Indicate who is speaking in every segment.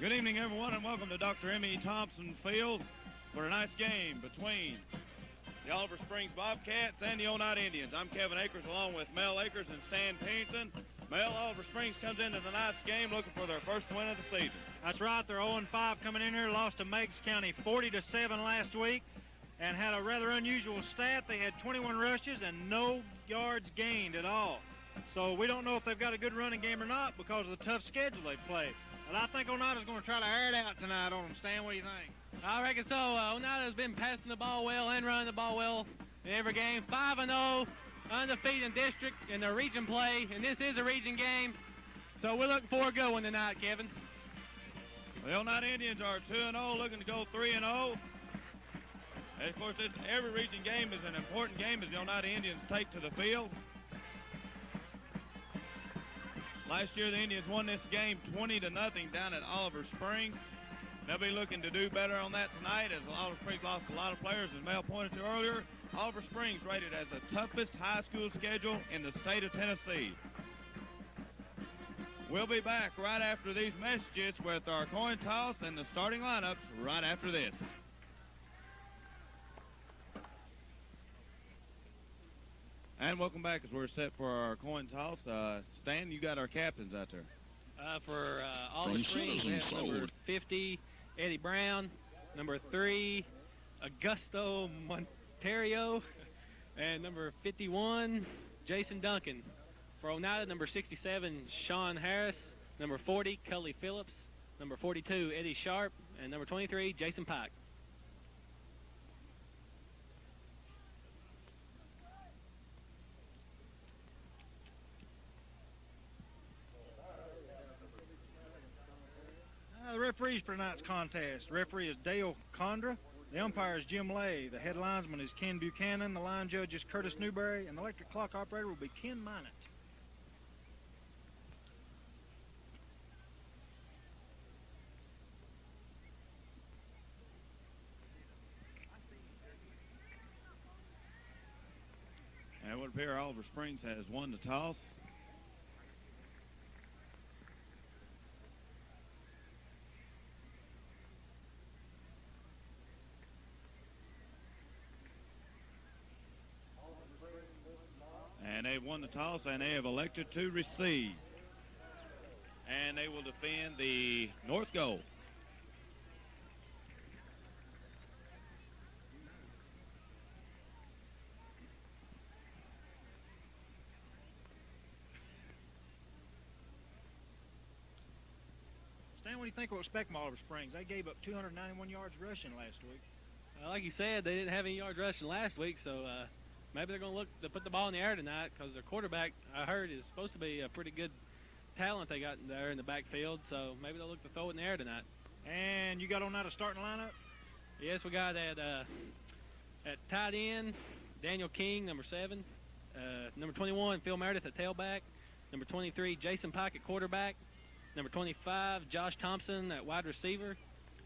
Speaker 1: Good evening, everyone, and welcome to Dr. M.E. Thompson Field for tonight's game between the Oliver Springs Bobcats and the Oneida Indians. I'm Kevin Akers along with Mel Akers and Stan Pennington. Mel, Oliver Springs comes into tonight's game looking for their first win of the season.
Speaker 2: That's right. They're 0-5 coming in here. Lost to Meigs County 40-7 last week and had a rather unusual stat. They had 21 rushes and no yards gained at all. So we don't know if they've got a good running game or not because of the tough schedule they play. But I think Oneida's going to try to air it out tonight on them. Stan, what do you think?
Speaker 3: I reckon so. Oneida's been passing the ball well and running the ball well in every game. 5-0, undefeated in district in the region play, and this is a region game. So we're looking for a good one tonight, Kevin.
Speaker 1: The Oneida Indians are 2-0, looking to go 3-0. And of course, every region game is an important game as the Oneida Indians take to the field. Last year, the Indians won this game 20-0 down at Oliver Springs. They'll be looking to do better on that tonight as Oliver Springs lost a lot of players, as Mel pointed to earlier. Oliver Springs rated as the toughest high school schedule in the state of Tennessee. We'll be back right after these messages with our coin toss and the starting lineups right after this. And welcome back as we're set for our coin toss. Stan, you got our captains out there.
Speaker 3: For Oliver Springs, we have number 50, Eddie Brown, number 3, Augusto Monterio, and number 51, Jason Duncan. For Oneida, number 67, Sean Harris, number 40, Cully Phillips, number 42, Eddie Sharp, and number 23, Jason Pike.
Speaker 2: The referees for tonight's contest. The referee is Dale Condra. The umpire is Jim Lay. The head linesman is Ken Buchanan. The line judge is Curtis Newberry. And the electric clock operator will be Ken Minot.
Speaker 1: And it would appear Oliver Springs has won the toss. And they've won the toss, and they have elected to receive. And they will defend the north goal.
Speaker 2: Stan, what do you think we'll expect from Oliver Springs? They gave up 291 yards rushing last week.
Speaker 3: Like you said, they didn't have any yards rushing last week, so maybe they're going to look to put the ball in the air tonight because their quarterback, I heard, is supposed to be a pretty good talent they got there in the backfield, so maybe they'll look to throw it in the air tonight.
Speaker 2: And you got Oneida starting lineup?
Speaker 3: Yes, we got at tight end, Daniel King, number 7. Number 21, Phil Meredith at tailback. Number 23, Jason Pike at quarterback. Number 25, Josh Thompson at wide receiver.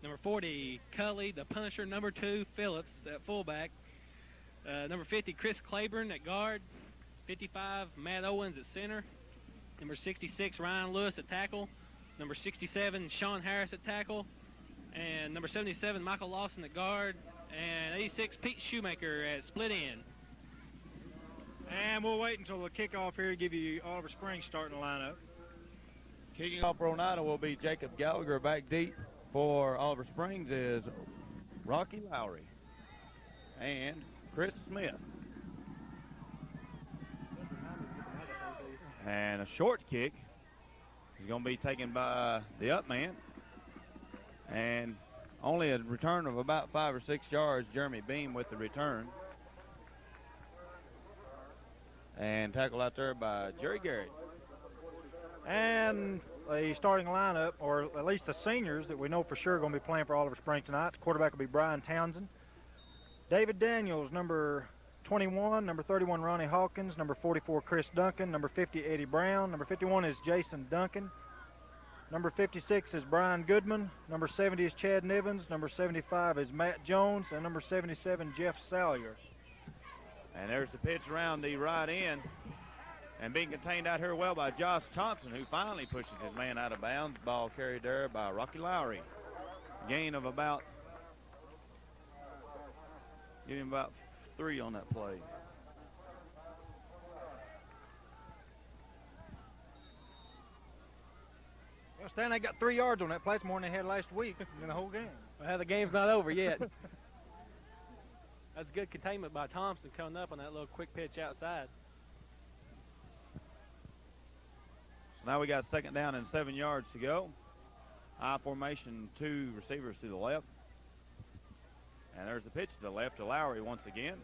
Speaker 3: Number 40, Cully, the Punisher. Number 2, Phillips at fullback. Number 50, Chris Claiborne at guard. 55, Matt Owens at center. Number 66, Ryan Lewis at tackle. Number 67, Sean Harris at tackle. And number 77, Michael Lawson at guard. And 86, Pete Shoemaker at split end.
Speaker 2: And we'll wait until the kickoff here to give you Oliver Springs starting lineup.
Speaker 1: Kicking off for Oneida will be Jacob Gallagher. Back deep for Oliver Springs is Rocky Lowry and Chris Smith. And a short kick is going to be taken by the up man. And only a return of about 5 or 6 yards. Jeremy Beam with the return. And tackle out there by Jerry Garrett.
Speaker 2: And the starting lineup, or at least the seniors that we know for sure are going to be playing for Oliver Springs tonight. The quarterback will be Brian Townsend. David Daniels, number 21. Number 31, Ronnie Hawkins. Number 44, Chris Duncan. Number 50, Eddie Brown. Number 51 is Jason Duncan. Number 56 is Brian Goodman. Number 70 is Chad Nivens. Number 75 is Matt Jones. And number 77, Jeff Salyer.
Speaker 1: And there's the pitch around the right end. And being contained out here well by Josh Thompson, who finally pushes his man out of bounds. Ball carried there by Rocky Lowry. Gain of about, give him about 3 on that play.
Speaker 2: Well, Stan, they got 3 yards on that play. That's more than they had last week in the whole game.
Speaker 3: Well, the game's not over yet. That's good containment by Thompson coming up on that little quick pitch outside.
Speaker 1: So now we got 2nd down and 7 yards to go. I formation, 2 receivers to the left. And there's the pitch to the left to Lowry once again.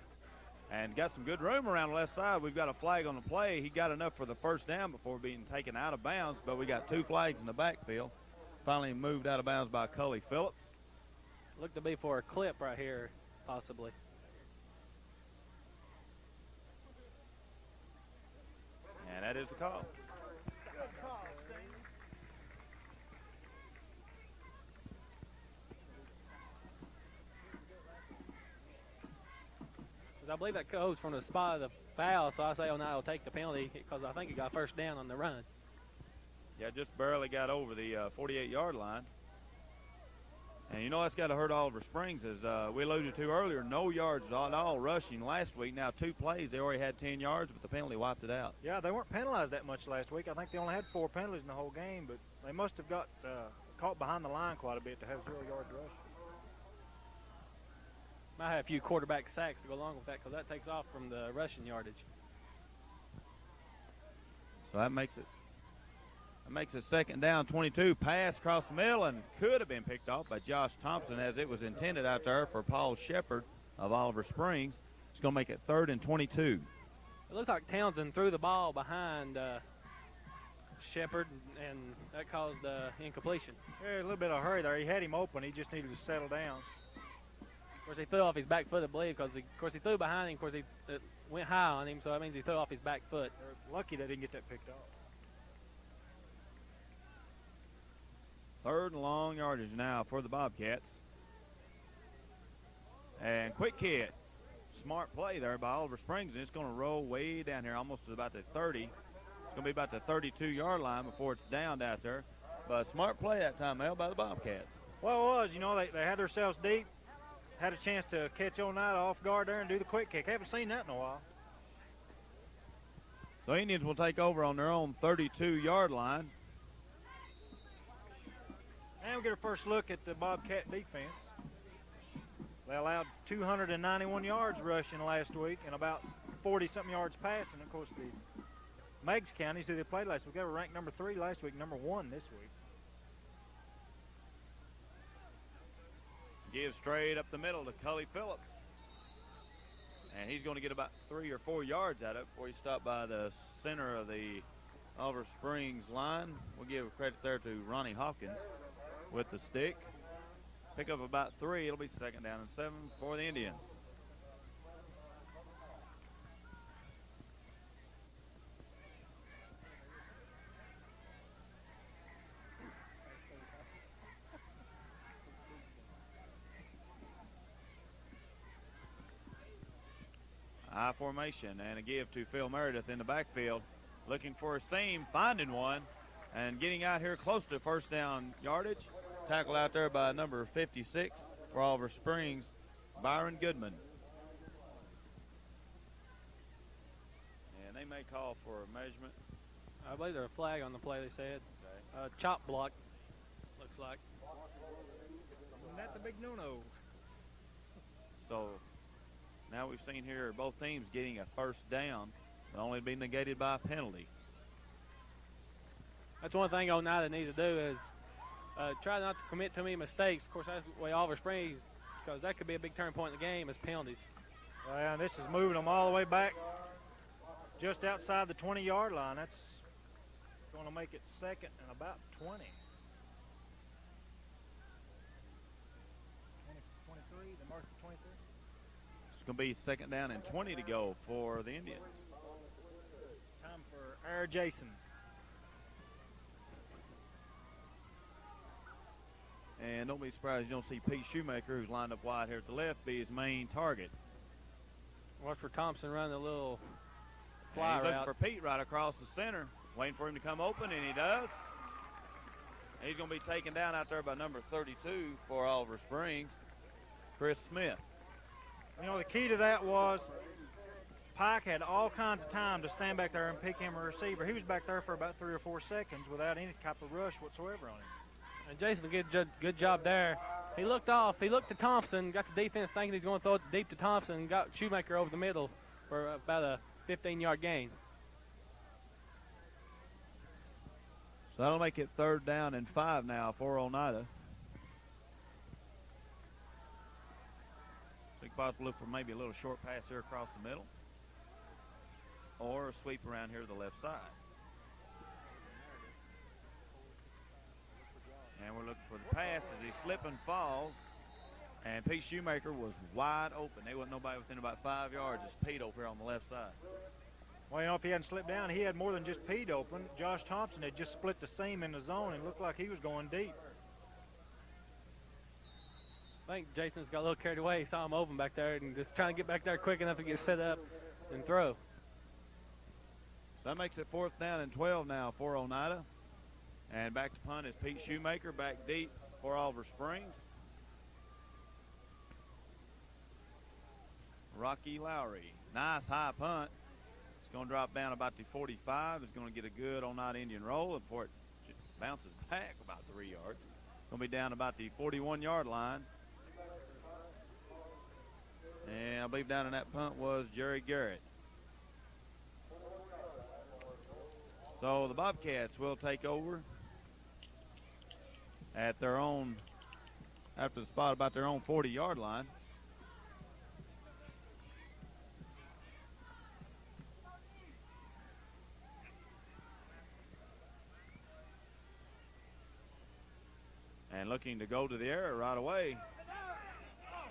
Speaker 1: And got some good room around the left side. We've got a flag on the play. He got enough for the 1st down before being taken out of bounds, but we got 2 flags in the backfield. Finally moved out of bounds by Cully Phillips.
Speaker 3: Looked to be for a clip right here, possibly.
Speaker 1: And that is the call.
Speaker 3: I believe that goes from the spot of the foul, so I say Oneida will take the penalty because I think he got 1st down on the run.
Speaker 1: Yeah, just barely got over the 48-yard line. And you know that's got to hurt Oliver Springs, as we alluded to earlier, no yards at all rushing last week. Now 2 plays, they already had 10 yards, but the penalty wiped it out.
Speaker 2: Yeah, they weren't penalized that much last week. I think they only had 4 penalties in the whole game, but they must have got caught behind the line quite a bit to have 0 yards rush.
Speaker 3: Might have a few quarterback sacks to go along with that because that takes off from the rushing yardage.
Speaker 1: So that makes it 2nd down, 22. Pass across the middle and could have been picked off by Josh Thompson as it was intended out there for Paul Shepard of Oliver Springs. It's going to make it 3rd and 22.
Speaker 3: It looks like Townsend threw the ball behind Shepard, and that caused incompletion.
Speaker 2: Yeah, a little bit of a hurry there. He had him open. He just needed to settle down.
Speaker 3: Of course, he threw off his back foot, I believe, because, of course, he threw behind him. Of course, it went high on him, so that means he threw off his back foot.
Speaker 2: They're lucky they didn't get that picked off.
Speaker 1: 3rd and long yardage now for the Bobcats. And quick hit. Smart play there by Oliver Springs, and it's going to roll way down here almost to about the 30. It's going to be about the 32-yard line before it's downed out there. But smart play that time, Mel, by the Bobcats.
Speaker 2: Well, it was. You know, they had themselves deep. Had a chance to catch Oneida off guard there and do the quick kick. Haven't seen that in a while.
Speaker 1: So Indians will take over on their own 32-yard line.
Speaker 2: And we get a first look at the Bobcat defense. They allowed 291 yards rushing last week and about 40-something yards passing. Of course, the Meigs counties who they played last week, they were ranked number 3 last week, number 1 this week.
Speaker 1: Gives straight up the middle to Cully Phillips. And he's going to get about 3 or 4 yards out of it before he stopped by the center of the Oliver Springs line. We'll give credit there to Ronnie Hawkins with the stick. Pick up about 3. It'll be 2nd down and 7 for the Indians. I formation and a give to Phil Meredith in the backfield. Looking for a seam, finding one, and getting out here close to 1st down yardage. Tackle out there by number 56 for Oliver Springs, Byron Goodman. And they may call for a measurement.
Speaker 3: I believe there's a flag on the play, they said. Okay. Chop block, looks like.
Speaker 2: And that's a big no-no.
Speaker 1: So now we've seen here both teams getting a 1st down, but only be negated by a penalty.
Speaker 3: That's one thing Oneida needs to do is try not to commit too many mistakes. Of course, that's the way Oliver Springs, because that could be a big turning point in the game, is penalties.
Speaker 2: And this is moving them all the way back just outside the 20-yard line. That's going to make it 2nd and about 20. 23, the mark of 23.
Speaker 1: It's going to be 2nd down and 20 to go for the Indians.
Speaker 2: Time for Air Jason.
Speaker 1: And don't be surprised you don't see Pete Shoemaker, who's lined up wide here at the left, be his main target.
Speaker 3: Watch for Thompson running a little fly
Speaker 1: he's looking
Speaker 3: route.
Speaker 1: for Pete right across the center, waiting for him to come open, and he does. He's going to be taken down out there by number 32 for Oliver Springs, Chris Smith.
Speaker 2: You know, the key to that was Pike had all kinds of time to stand back there and pick him a receiver. He was back there for about 3 or 4 seconds without any type of rush whatsoever on him.
Speaker 3: And Jason did a good job there. He looked off. He looked to Thompson, got the defense thinking he's going to throw it deep to Thompson, and got Shoemaker over the middle for about a 15-yard gain.
Speaker 1: So that'll make it 3rd down and 5 now for Oneida. So possible look for maybe a little short pass here across the middle, or a sweep around here to the left side. And we're looking for the pass as he slips and falls. And Pete Shoemaker was wide open. There wasn't nobody within about 5 yards. It's Pete over here on the left side.
Speaker 2: Well, you know, if he hadn't slipped down, he had more than just Pete open. Josh Thompson had just split the seam in the zone and looked like he was going deep.
Speaker 3: I think Jason's got a little carried away. He saw him open back there and just trying to get back there quick enough to get set up and throw.
Speaker 1: So that makes it 4th down and 12 now for Oneida. And back to punt is Pete Shoemaker, back deep for Oliver Springs. Rocky Lowry, nice high punt. It's going to drop down about the 45. It's going to get a good Oneida Indian roll, and before it bounces back about 3 yards. It's going to be down about the 41-yard line. And I believe down in that punt was Jerry Garrett. So the Bobcats will take over at their own, after the spot about their own 40-yard line. And looking to go to the air right away.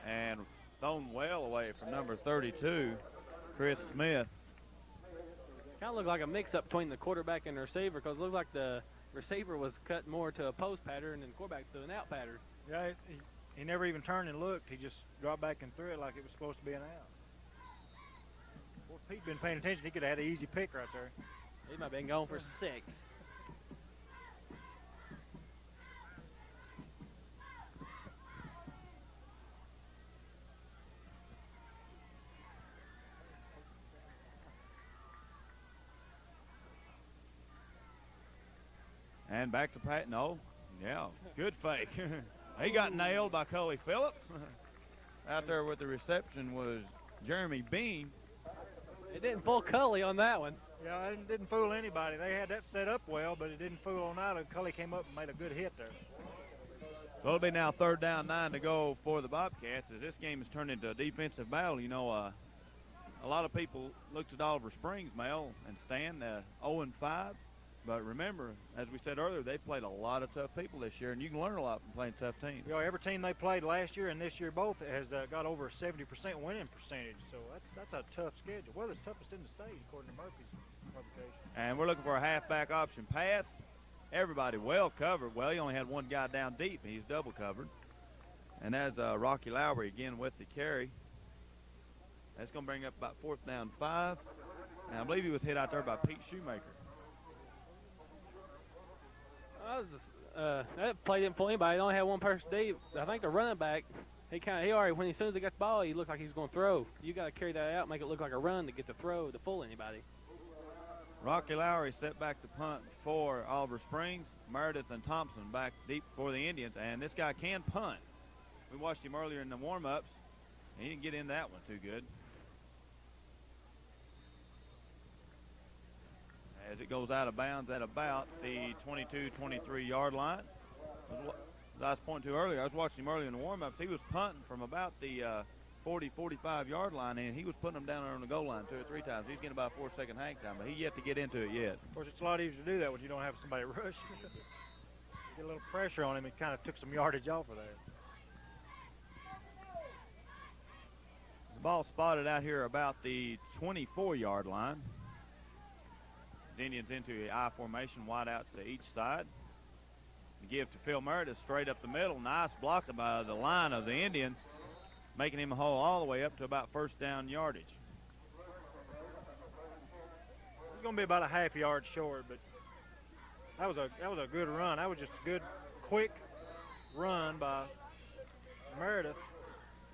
Speaker 1: And thrown well away from number 32, Chris Smith.
Speaker 3: Kind of looked like a mix-up between the quarterback and the receiver, because it looked like the receiver was cut more to a post pattern and the quarterback to an out pattern.
Speaker 2: Yeah, he never even turned and looked. He just dropped back and threw it like it was supposed to be an out. Well, if Pete been paying attention, he could have had an easy pick right there.
Speaker 3: He might have been going for 6.
Speaker 1: And back to Pat. No. Yeah, good fake. He got nailed by Cully Phillips. Out there with the reception was Jeremy Bean.
Speaker 3: It didn't fool Cully on that one.
Speaker 2: Yeah, it didn't fool anybody. They had that set up well, but it didn't fool Oneida. Cully came up and made a good hit there.
Speaker 1: So it'll be now 3rd down, 9 to go for the Bobcats, as this game has turned into a defensive battle. You know, a lot of people looked at Oliver Springs, Mel and Stan, 0-5. But remember, as we said earlier, they played a lot of tough people this year, and you can learn a lot from playing tough teams.
Speaker 2: You know, every team they played last year and this year both has got over a 70% winning percentage. So that's a tough schedule. Well, it's toughest in the state, according to Murphy's publication.
Speaker 1: And we're looking for a halfback option pass. Everybody well covered. Well, he only had one guy down deep, and he's double covered. And that's Rocky Lowry again with the carry. That's going to bring up about 4th down 5. And I believe he was hit out there by Pete Shoemaker.
Speaker 3: That play didn't fool anybody. It only had one person deep. I think the running back, he already, as soon as he got the ball, he looked like he was going to throw. You got to carry that out, make it look like a run to get the throw to fool anybody.
Speaker 1: Rocky Lowry set back to punt for Oliver Springs. Meredith and Thompson back deep for the Indians, and this guy can punt. We watched him earlier in the warm-ups. He didn't get in that one too good. As it goes out of bounds at about the 22-23 yard line. As I was pointing to earlier, I was watching him earlier in the warm-ups. He was punting from about the 40-45 yard line, and he was putting them down there on the goal line 2 or 3 times. He's getting about 4-second hang time, but he yet to get into it yet.
Speaker 2: Of course, it's a lot easier to do that when you don't have somebody rush. Get a little pressure on him. It kind of took some yardage off of there.
Speaker 1: The ball spotted out here about the 24-yard line. The Indians into the I formation, wideouts to each side. The give to Phil Meredith straight up the middle. Nice block by the line of the Indians, making him a hole all the way up to about 1st down yardage.
Speaker 2: going to be about a half yard short, but that was a good run. That was just a good, quick run by Meredith.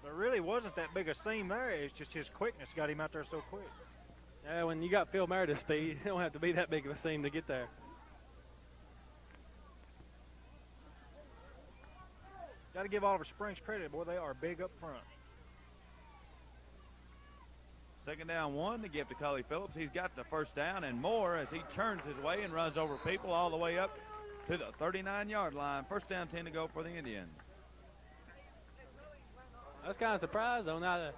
Speaker 2: There really wasn't that big a seam there. It's just his quickness got him out there so quick.
Speaker 3: Yeah, when you got Phil Meredith's speed, it don't have to be that big of a seam to get there.
Speaker 2: Got to give Oliver Springs credit. Boy, they are big up front.
Speaker 1: Second down 1 to give to Cully Phillips. He's got the first down and more as he turns his way and runs over people all the way up to the 39-yard line. First down 10 to go for the Indians.
Speaker 3: I was kind of surprised, though, now that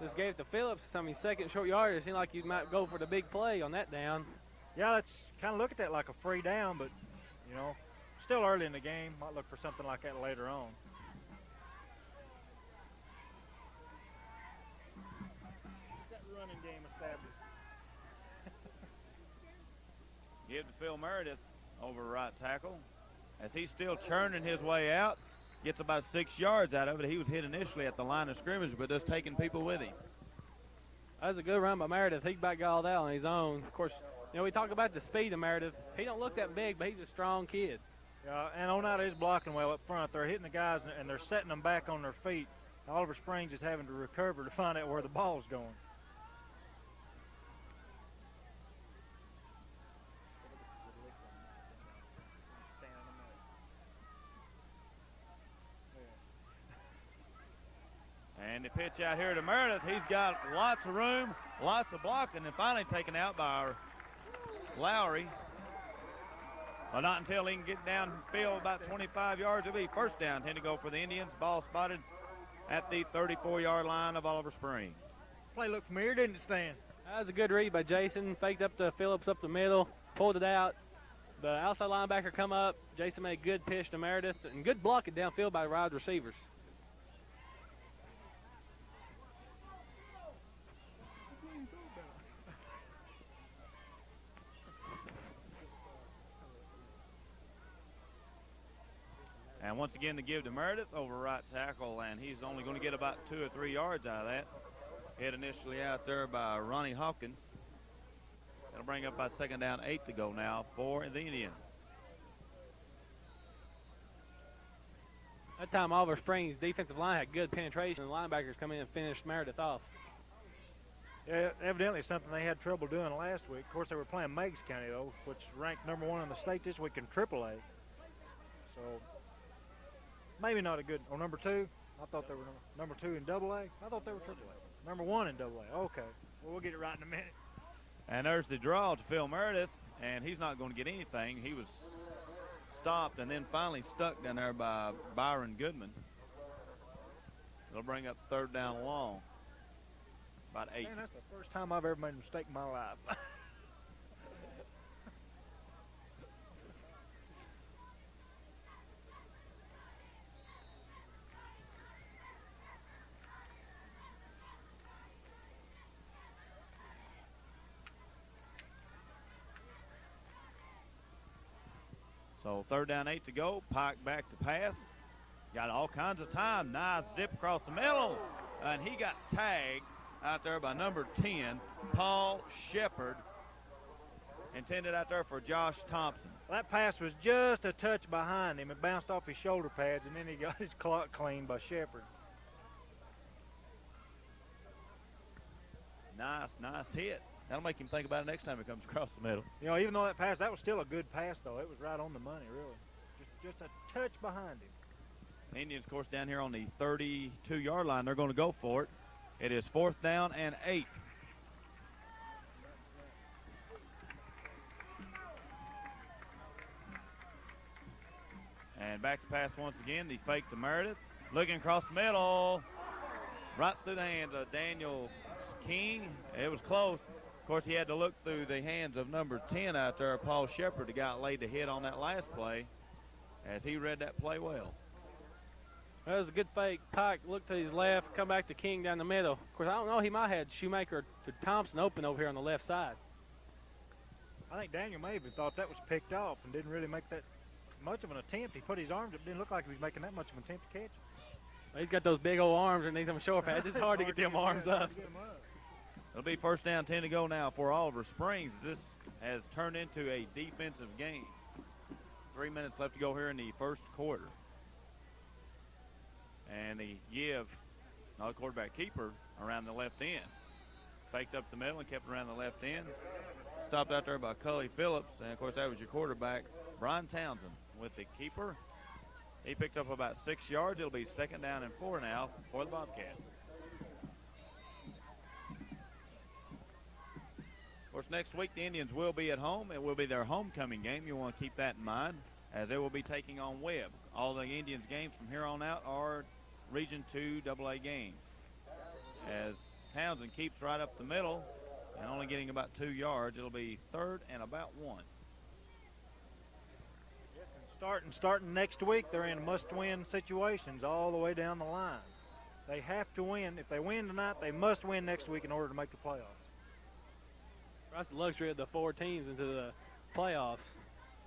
Speaker 3: just gave it to Phillips. I mean, second short yard, it seemed like you might go for the big play on that down.
Speaker 2: Yeah, let's kind of look at that like a free down, but, you know, still early in the game. Might look for something like that later on. That running game established.
Speaker 1: Give to Phil Meredith over right tackle as he's still churning his way out. Gets about 6 yards out of it. He was hit initially at the line of scrimmage, but just taking people with him.
Speaker 3: That was a good run by Meredith. He back all that on his own. Of course, you know, we talk about the speed of Meredith. He don't look that big, but he's a strong kid.
Speaker 2: Yeah, and Oneida is blocking well up front. They're hitting the guys, and they're setting them back on their feet. Oliver Springs is having to recover to find out where the ball's going.
Speaker 1: And the pitch out here to Meredith. He's got lots of room, lots of blocking, and finally taken out by our Lowry. Well, not until he can get downfield about 25 yards. It'll be first down, 10 to go for the Indians. Ball spotted at the 34-yard line of Oliver Springs.
Speaker 2: Play looked familiar, didn't it, Stan?
Speaker 3: That was a good read by Jason. Faked up to Phillips up the middle, pulled it out. The outside linebacker come up. Jason made a good pitch to Meredith, and good blocking downfield by wide receivers.
Speaker 1: And once again to give to Meredith over right tackle, and he's only going to get about 2 or 3 yards out of that. Hit initially out there by Ronnie Hawkins. That'll bring up by second down 8 to go now for the Indians.
Speaker 3: That time Oliver Springs' defensive line had good penetration, and the linebackers come in and finished Meredith off.
Speaker 2: Yeah, evidently something they had trouble doing last week. Of course, they were playing Meigs County, though, which ranked number 1 in the state this week in AAA. So maybe not a good, or number 2. I thought they were number 2 in AA. I thought they were AAA. Number 1 in AA. Okay. Well, we'll get it right in a minute.
Speaker 1: And there's the draw to Phil Meredith, and he's not going to get anything. He was stopped and then finally stuck down there by Byron Goodman. It'll bring up third down long. About 8.
Speaker 2: Man, that's the first time I've ever made a mistake in my life.
Speaker 1: So third down 8 to go. Pike back to pass. Got all kinds of time. Nice zip across the middle. And he got tagged out there by number 10, Paul Shepard. Intended out there for Josh Thompson.
Speaker 2: That pass was just a touch behind him. It bounced off his shoulder pads, and then he got his clock cleaned by Shepard.
Speaker 1: Nice hit. That'll make him think about it next time he comes across the middle.
Speaker 2: You know, even though that pass, that was still a good pass, though. It was right on the money, really. Just a touch behind him.
Speaker 1: Indians, of course, down here on the 32-yard line. They're going to go for it. It is fourth down and 8. And back to pass once again. The fake to Meredith. Looking across the middle. Right through the hands of Daniel King. It was close. Of course, he had to look through the hands of number 10 out there, Paul Shepard, the guy that laid the hit on that last play, as he read that play well.
Speaker 3: That was a good fake. Pike looked to his left, come back to King down the middle. Of course, I don't know. He might have had Shoemaker to Thompson open over here on the left side.
Speaker 2: I think Daniel may have thought that was picked off and didn't really make that much of an attempt. He put his arms up. Didn't look like he was making that much of an attempt to catch it.
Speaker 3: He's got those big old arms underneath them shoulder pads. It's hard to get them arms up.
Speaker 1: It'll be first down, 10 to go now for Oliver Springs. This has turned into a defensive game. 3 minutes left to go here in the first quarter. And they give another quarterback keeper around the left end. Faked up the middle and kept it around the left end. Stopped out there by Cully Phillips. And, of course, that was your quarterback, Brian Townsend, with the keeper. He picked up about 6 yards. It'll be 2nd down and 4 now for the Bobcats. Of course, next week the Indians will be at home. It will be their homecoming game. You want to keep that in mind, as they will be taking on Webb. All the Indians games from here on out are Region 2 AA games. As Townsend keeps right up the middle and only getting about 2 yards, it'll be 3rd and about 1.
Speaker 2: Yes, and starting next week, they're in must-win situations all the way down the line. They have to win. If they win tonight, they must win next week in order to make the playoffs.
Speaker 3: That's the luxury of the 4 teams into the playoffs.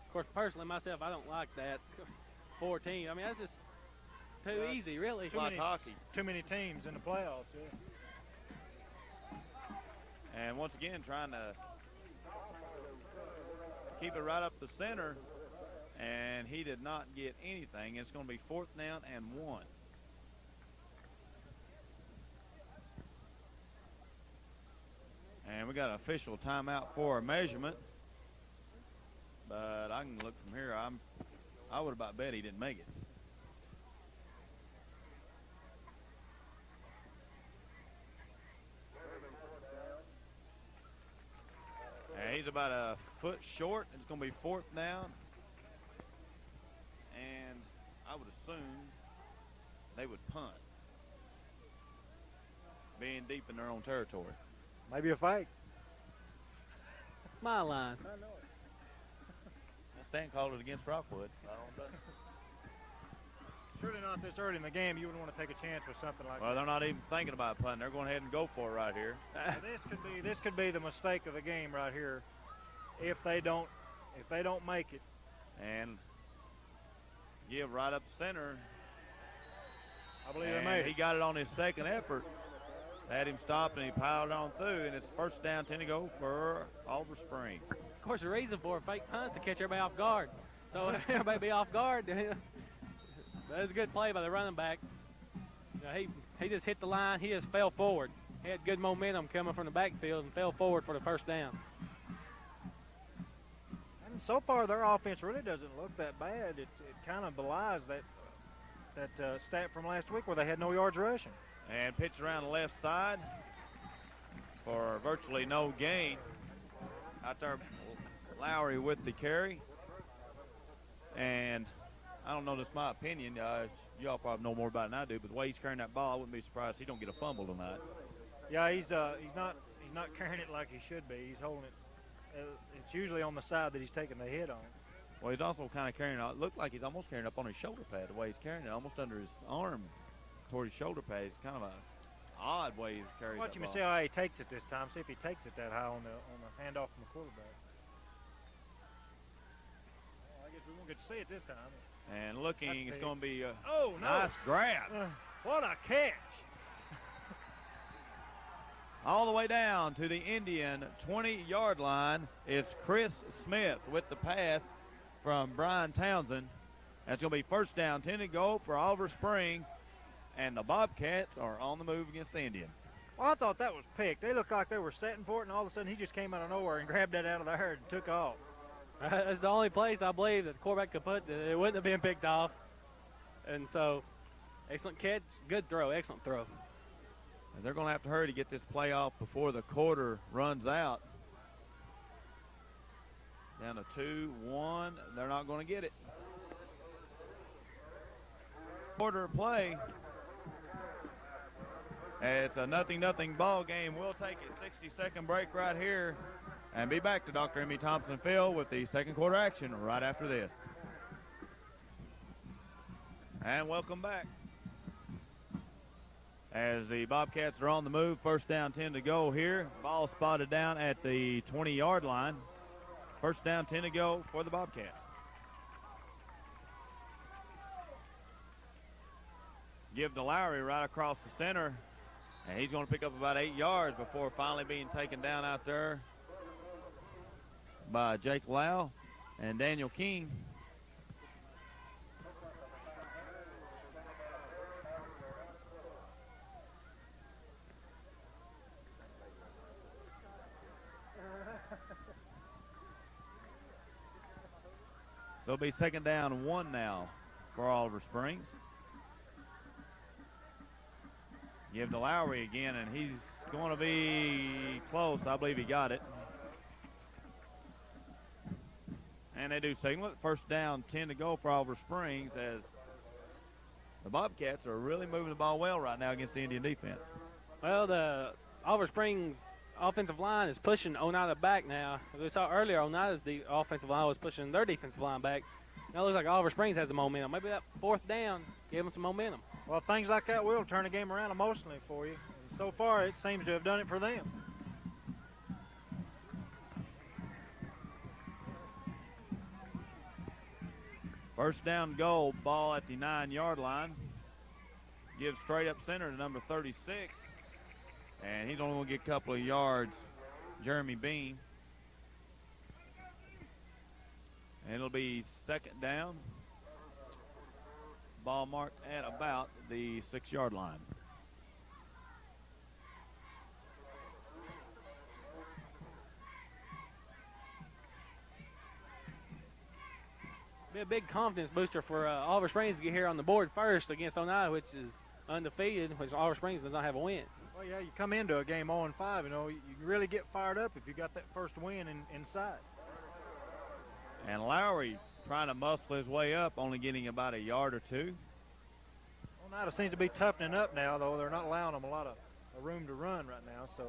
Speaker 3: Of course, personally, myself, I don't like that 4 teams. I mean, that's just too easy, really.
Speaker 1: It's like hockey.
Speaker 2: Too many teams in the playoffs, yeah.
Speaker 1: And once again, trying to keep it right up the center, and he did not get anything. It's going to be 4th down and 1. And we got an official timeout for a measurement. But I can look from here. I would about bet he didn't make it. And he's about a foot short. It's going to be 4th down. And I would assume they would punt, being deep in their own territory.
Speaker 2: Maybe a fake.
Speaker 3: My line.
Speaker 2: I know it.
Speaker 1: Stan called it against Rockwood.
Speaker 2: Surely not this early in the game. You wouldn't want to take a chance with something like
Speaker 1: Well,
Speaker 2: that.
Speaker 1: they're not even thinking about punting. They're going ahead and go for it right here.
Speaker 2: This could be the mistake of the game right here, if they don't make it.
Speaker 1: And give right up the center.
Speaker 2: I believe they
Speaker 1: And
Speaker 2: made
Speaker 1: he
Speaker 2: it.
Speaker 1: got it on his second effort. Had him stop and he piled on through, and it's 1st down, 10 to go for Oliver Springs.
Speaker 3: Of course, the reason for a fake punt is to catch everybody off guard. So if everybody be off guard, that was a good play by the running back. You know, he just hit the line. He just fell forward. He had good momentum coming from the backfield and fell forward for the 1st down.
Speaker 2: And so far, their offense really doesn't look that bad. It kind of belies that stat from last week where they had no yards rushing.
Speaker 1: And pitch around the left side for virtually no gain. Out there, Lowry with the carry. And I don't know, that's my opinion. Y'all probably know more about it than I do, but the way he's carrying that ball, I wouldn't be surprised if he don't get a fumble tonight.
Speaker 2: Yeah, he's not carrying it like he should be. He's holding it. It's usually on the side that he's taking the hit on.
Speaker 1: Well, he's also kind of carrying it. It looked like he's almost carrying it up on his shoulder pad, the way he's carrying it, almost under his arm toward his shoulder pad. It's kind of a odd way he's carrying it.
Speaker 2: Watch him see how he takes it this time. See if he takes it that high on the handoff from the quarterback. Well, I guess we won't get to see it this time.
Speaker 1: And looking, it's going to be a
Speaker 2: Oh, no.
Speaker 1: nice grab.
Speaker 2: What a catch.
Speaker 1: All the way down to the Indian 20-yard line. It's Chris Smith with the pass from Brian Townsend. That's going to be 1st down, 10 to go for Oliver Springs. And the Bobcats are on the move against the Indians.
Speaker 2: Well, I thought that was picked. They looked like they were setting for it, and all of a sudden he just came out of nowhere and grabbed that out of there and took off.
Speaker 3: That's the only place I believe that the quarterback could put that it wouldn't have been picked off. And so, excellent catch, good throw, excellent throw.
Speaker 1: And they're going to have to hurry to get this play off before the quarter runs out. Down to 2-1. They're not going to get it. Quarter play. It's a 0-0 ball game. We'll take a 60-second break right here and be back to Dr. Emmy Thompson Field with the second quarter action right after this. And welcome back. As the Bobcats are on the move, 1st down, 10 to go here. Ball spotted down at the 20-yard line. 1st down, 10 to go for the Bobcats. Give to Lowry right across the center. And he's going to pick up about 8 yards before finally being taken down out there by Jake Lau and Daniel King. So it'll be second down and 1 now for Oliver Springs. Give to Lowry again, and he's going to be close. I believe he got it. And they do signal it. First down, 10 to go for Oliver Springs, as the Bobcats are really moving the ball well right now against the Indian defense.
Speaker 3: Well, the Oliver Springs offensive line is pushing Oneida back now. As we saw earlier, Oneida's offensive line was pushing their defensive line back. Now it looks like Oliver Springs has the momentum. Maybe that fourth down gave them some momentum.
Speaker 2: Well, things like that will turn the game around emotionally for you. And so far, it seems to have done it for them.
Speaker 1: First down goal, ball at the 9-yard line. Gives straight up center to number 36. And he's only going to get a couple of yards, Jeremy Bean. And it'll be second down. Ball marked at about the 6-yard line.
Speaker 3: Be a big confidence booster for Oliver Springs to get here on the board first against Oneida, which is undefeated, which Oliver Springs does not have a win.
Speaker 2: Well, yeah, you come into a game 0-5, you know, you really get fired up if you got that first win inside.
Speaker 1: And Lowry trying to muscle his way up, only getting about a yard or two.
Speaker 2: Oneida seems to be toughening up now, though. They're not allowing them a lot of room to run right now, so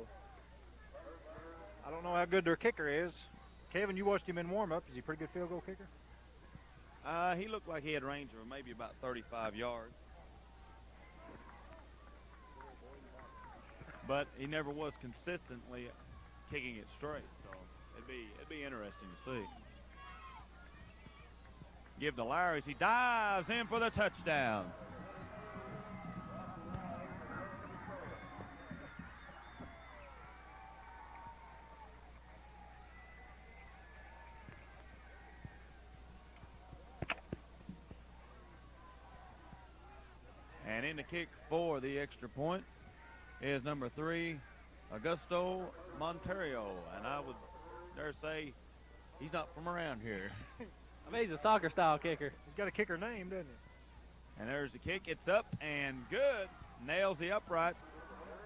Speaker 2: I don't know how good their kicker is. Kevin, you watched him in warm-up. Is he a pretty good field goal kicker?
Speaker 1: He looked like he had range of maybe about 35 yards. But he never was consistently kicking it straight, so it'd be interesting to see. Give to Lowry as he dives in for the touchdown. And in the kick for the extra point is number 3, Augusto Monterio. And I would dare say he's not from around here.
Speaker 3: I mean, he's a soccer-style kicker.
Speaker 2: He's got a kicker name, doesn't he?
Speaker 1: And there's the kick. It's up and good. Nails the uprights.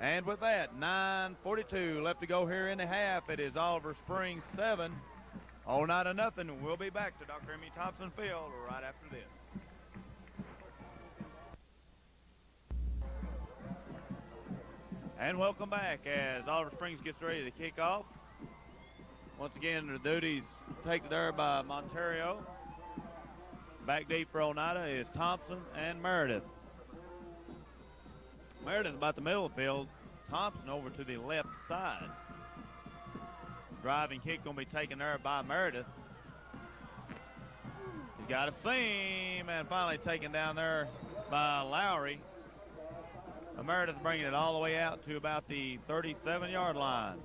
Speaker 1: And with that, 9:42 left to go here in the half. It is Oliver Springs 7, Oneida nothing. We'll be back to Dr. Emmy Thompson Field right after this. And welcome back as Oliver Springs gets ready to kick off. Once again, the duties taken there by Monterio. Back deep for Oneida is Thompson and Meredith. Meredith about the middle of the field. Thompson over to the left side. Driving kick going to be taken there by Meredith. He's got a seam and finally taken down there by Lowry. Meredith bringing it all the way out to about the 37-yard line.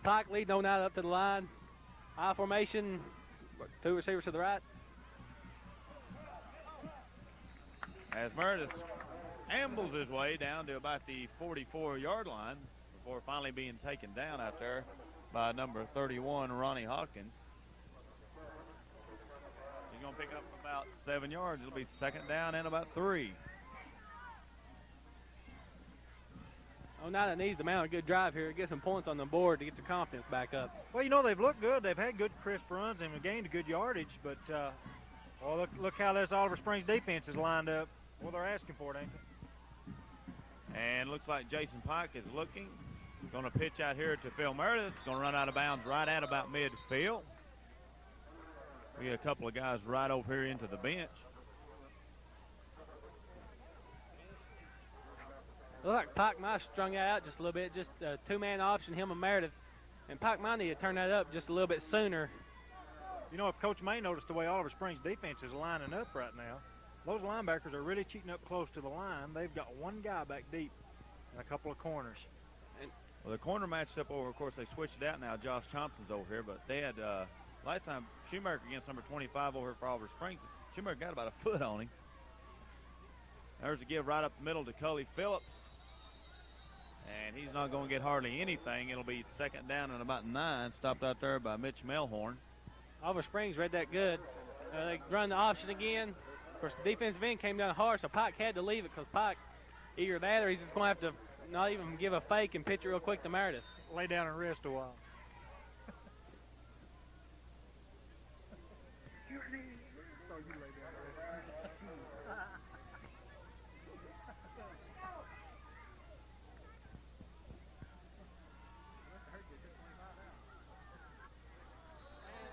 Speaker 3: Pike leading Oneida up to the line. I formation, 2 receivers to the right.
Speaker 1: As Meredith ambles his way down to about the 44-yard line before finally being taken down out there by number 31, Ronnie Hawkins. He's going to pick up about 7 yards. It'll be second down and about 3.
Speaker 3: Oneida needs to mount a good drive here, get some points on the board to get their confidence back up.
Speaker 2: Well, you know, they've looked good. They've had good crisp runs and gained a good yardage, but well, look how this Oliver Springs defense is lined up. Well, they're asking for it, ain't they?
Speaker 1: And looks like Jason Pike is looking. Going to pitch out here to Phil Meredith. Going to run out of bounds right at about midfield. We get a couple of guys right over here into the bench.
Speaker 3: Looked like Pike might have strung out just a little bit, just a two-man option, him and Meredith. And Pike might need to turn that up just a little bit sooner.
Speaker 2: You know, if Coach May noticed the way Oliver Springs defense is lining up right now, those linebackers are really cheating up close to the line. They've got one guy back deep and a couple of corners.
Speaker 1: Well, the corner matched up over. Of course, they switched it out now. Josh Thompson's over here, but they had last time Schumacher against number 25 over here for Oliver Springs. Schumacher got about a foot on him. There's a give right up the middle to Cully Phillips. And he's not going to get hardly anything. It'll be second down and about 9, stopped out there by Mitch Melhorn.
Speaker 3: Oliver Springs read that good. They run the option again. Of course, the defensive end came down hard, so Pike had to leave it because Pike, either that or he's just going to have to not even give a fake and pitch it real quick to Meredith.
Speaker 2: Lay down and rest a while.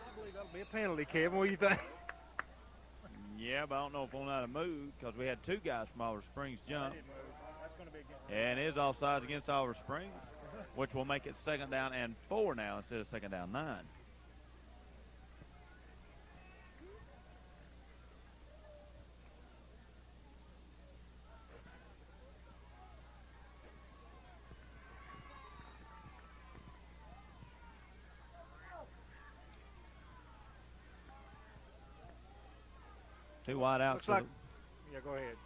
Speaker 2: I believe that'll be a penalty, Kevin. What do you think?
Speaker 1: Yeah, but I don't know if Oneida moved because we had two guys from Oliver Springs jump.
Speaker 2: That's going to be against
Speaker 1: And it is offsides against Oliver Springs, which will make it second down and 4 now instead of second down 9. Two wide outs.
Speaker 2: Looks like, yeah, go ahead.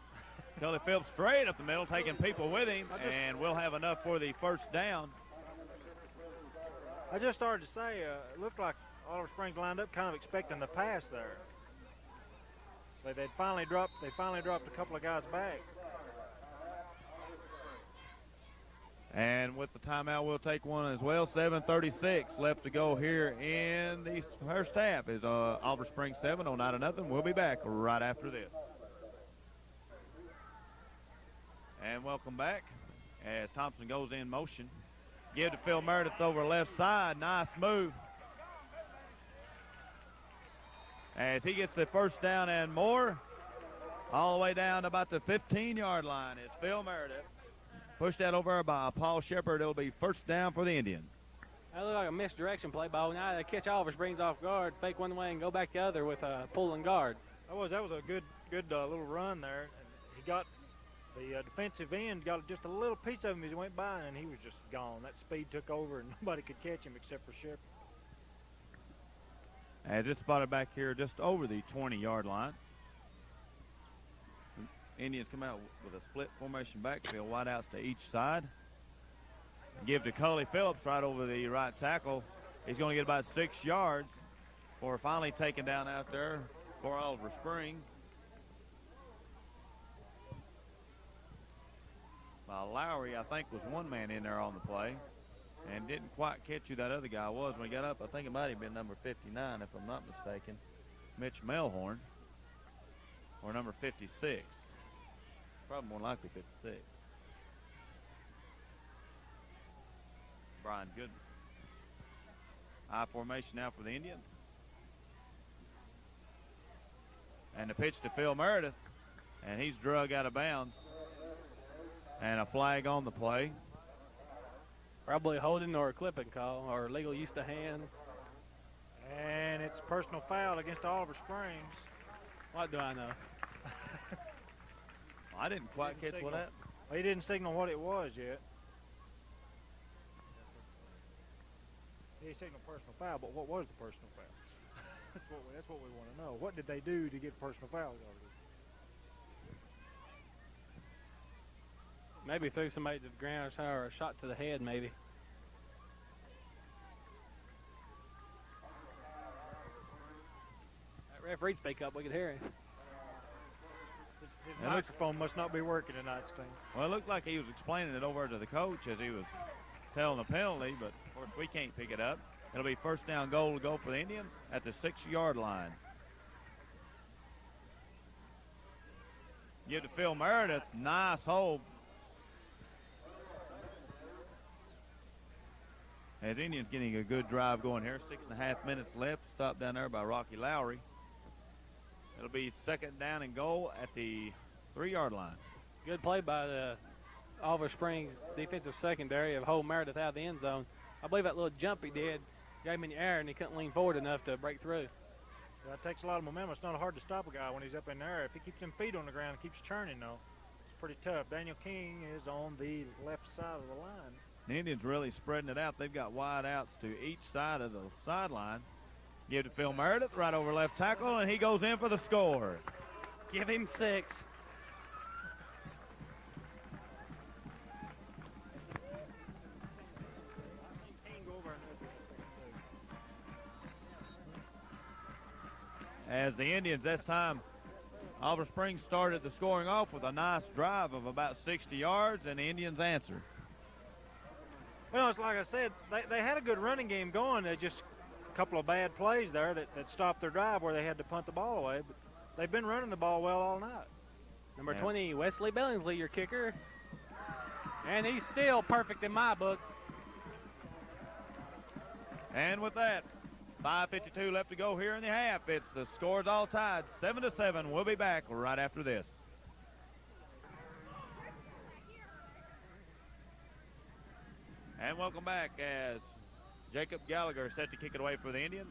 Speaker 1: Kelly Phillips straight up the middle, taking people with him, and we'll have enough for the first down.
Speaker 2: I just started to say, it looked like Oliver Springs lined up, kind of expecting the pass there. But they finally dropped a couple of guys back.
Speaker 1: And with the timeout, we'll take one as well. 7:36 left to go here in the first half. Is Oliver Springs 7, Oneida nothing. We'll be back right after this. And welcome back as Thompson goes in motion. Give to Phil Meredith over left side. Nice move. As he gets the first down and more, all the way down to about the 15-yard line is Phil Meredith. Push that over by Paul Shepard. It'll be first down for the Indians.
Speaker 3: That looked like a misdirection play by Oneida. They catch Oliver Springs off guard, fake one way and go back the other with a pull and guard.
Speaker 2: That was a good little run there. And he got the defensive end, got just a little piece of him as he went by, and he was just gone. That speed took over, and nobody could catch him except for Shepard.
Speaker 1: And just spotted back here just over the 20-yard line. Indians come out with a split formation backfield, wideouts to each side. Give to Cully Phillips right over the right tackle. He's going to get about 6 yards for finally taken down out there for Oliver Springs. Lowry, I think, was one man in there on the play and didn't quite catch who that other guy was when he got up. I think it might have been number 59, if I'm not mistaken, Mitch Melhorn, or number 56. Probably more likely 56. Brian Goodman. I formation now for the Indians. And the pitch to Phil Meredith, and he's drug out of bounds. And a flag on the play.
Speaker 3: Probably a holding or a clipping call or legal use of hands.
Speaker 2: And it's a personal foul against Oliver Springs.
Speaker 3: What do I know?
Speaker 1: I didn't quite catch what that.
Speaker 2: Well, he didn't signal what it was yet. He signaled personal foul, but what was the personal foul? That's what we want to know. What did they do to get personal fouls over there?
Speaker 3: Maybe threw somebody to the ground or a shot to the head, maybe. That referee speak up, we could hear him.
Speaker 2: His microphone must not be working tonight, Steen.
Speaker 1: Well, it looked like he was explaining it over to the coach as he was telling the penalty, but of course we can't pick it up. It'll be first down goal to go for the Indians at the 6-yard line. Give to Phil Meredith. Nice hold. As Indians getting a good drive going here. 6.5 minutes left. Stopped down there by Rocky Lowry. It'll be second down and goal at the 3-yard line.
Speaker 3: Good play by the Oliver Springs defensive secondary of Hole Meredith out of the end zone. I believe that little jump he did gave him in the air, and he couldn't lean forward enough to break through.
Speaker 2: That takes a lot of momentum. It's not hard to stop a guy when he's up in the air. If he keeps them feet on the ground and keeps churning, though, it's pretty tough. Daniel King is on the left side of the line.
Speaker 1: The Indians really spreading it out. They've got wide outs to each side of the sidelines. Give to Phil Meredith, right over left tackle, and he goes in for the score.
Speaker 3: Give him 6.
Speaker 1: As the Indians this time, Oliver Springs started the scoring off with a nice drive of about 60 yards, and the Indians answered.
Speaker 2: Well, it's like I said, they had a good running game going. They just a couple of bad plays there that stopped their drive where they had to punt the ball away. But they've been running the ball well all night.
Speaker 3: Number 20, Wesley Billingsley, your kicker. And he's still perfect in my book.
Speaker 1: And with that, 5:52 left to go here in the half. It's the scores all tied, 7-7. We'll be back right after this. And welcome back as Jacob Gallagher set to kick it away for the Indians.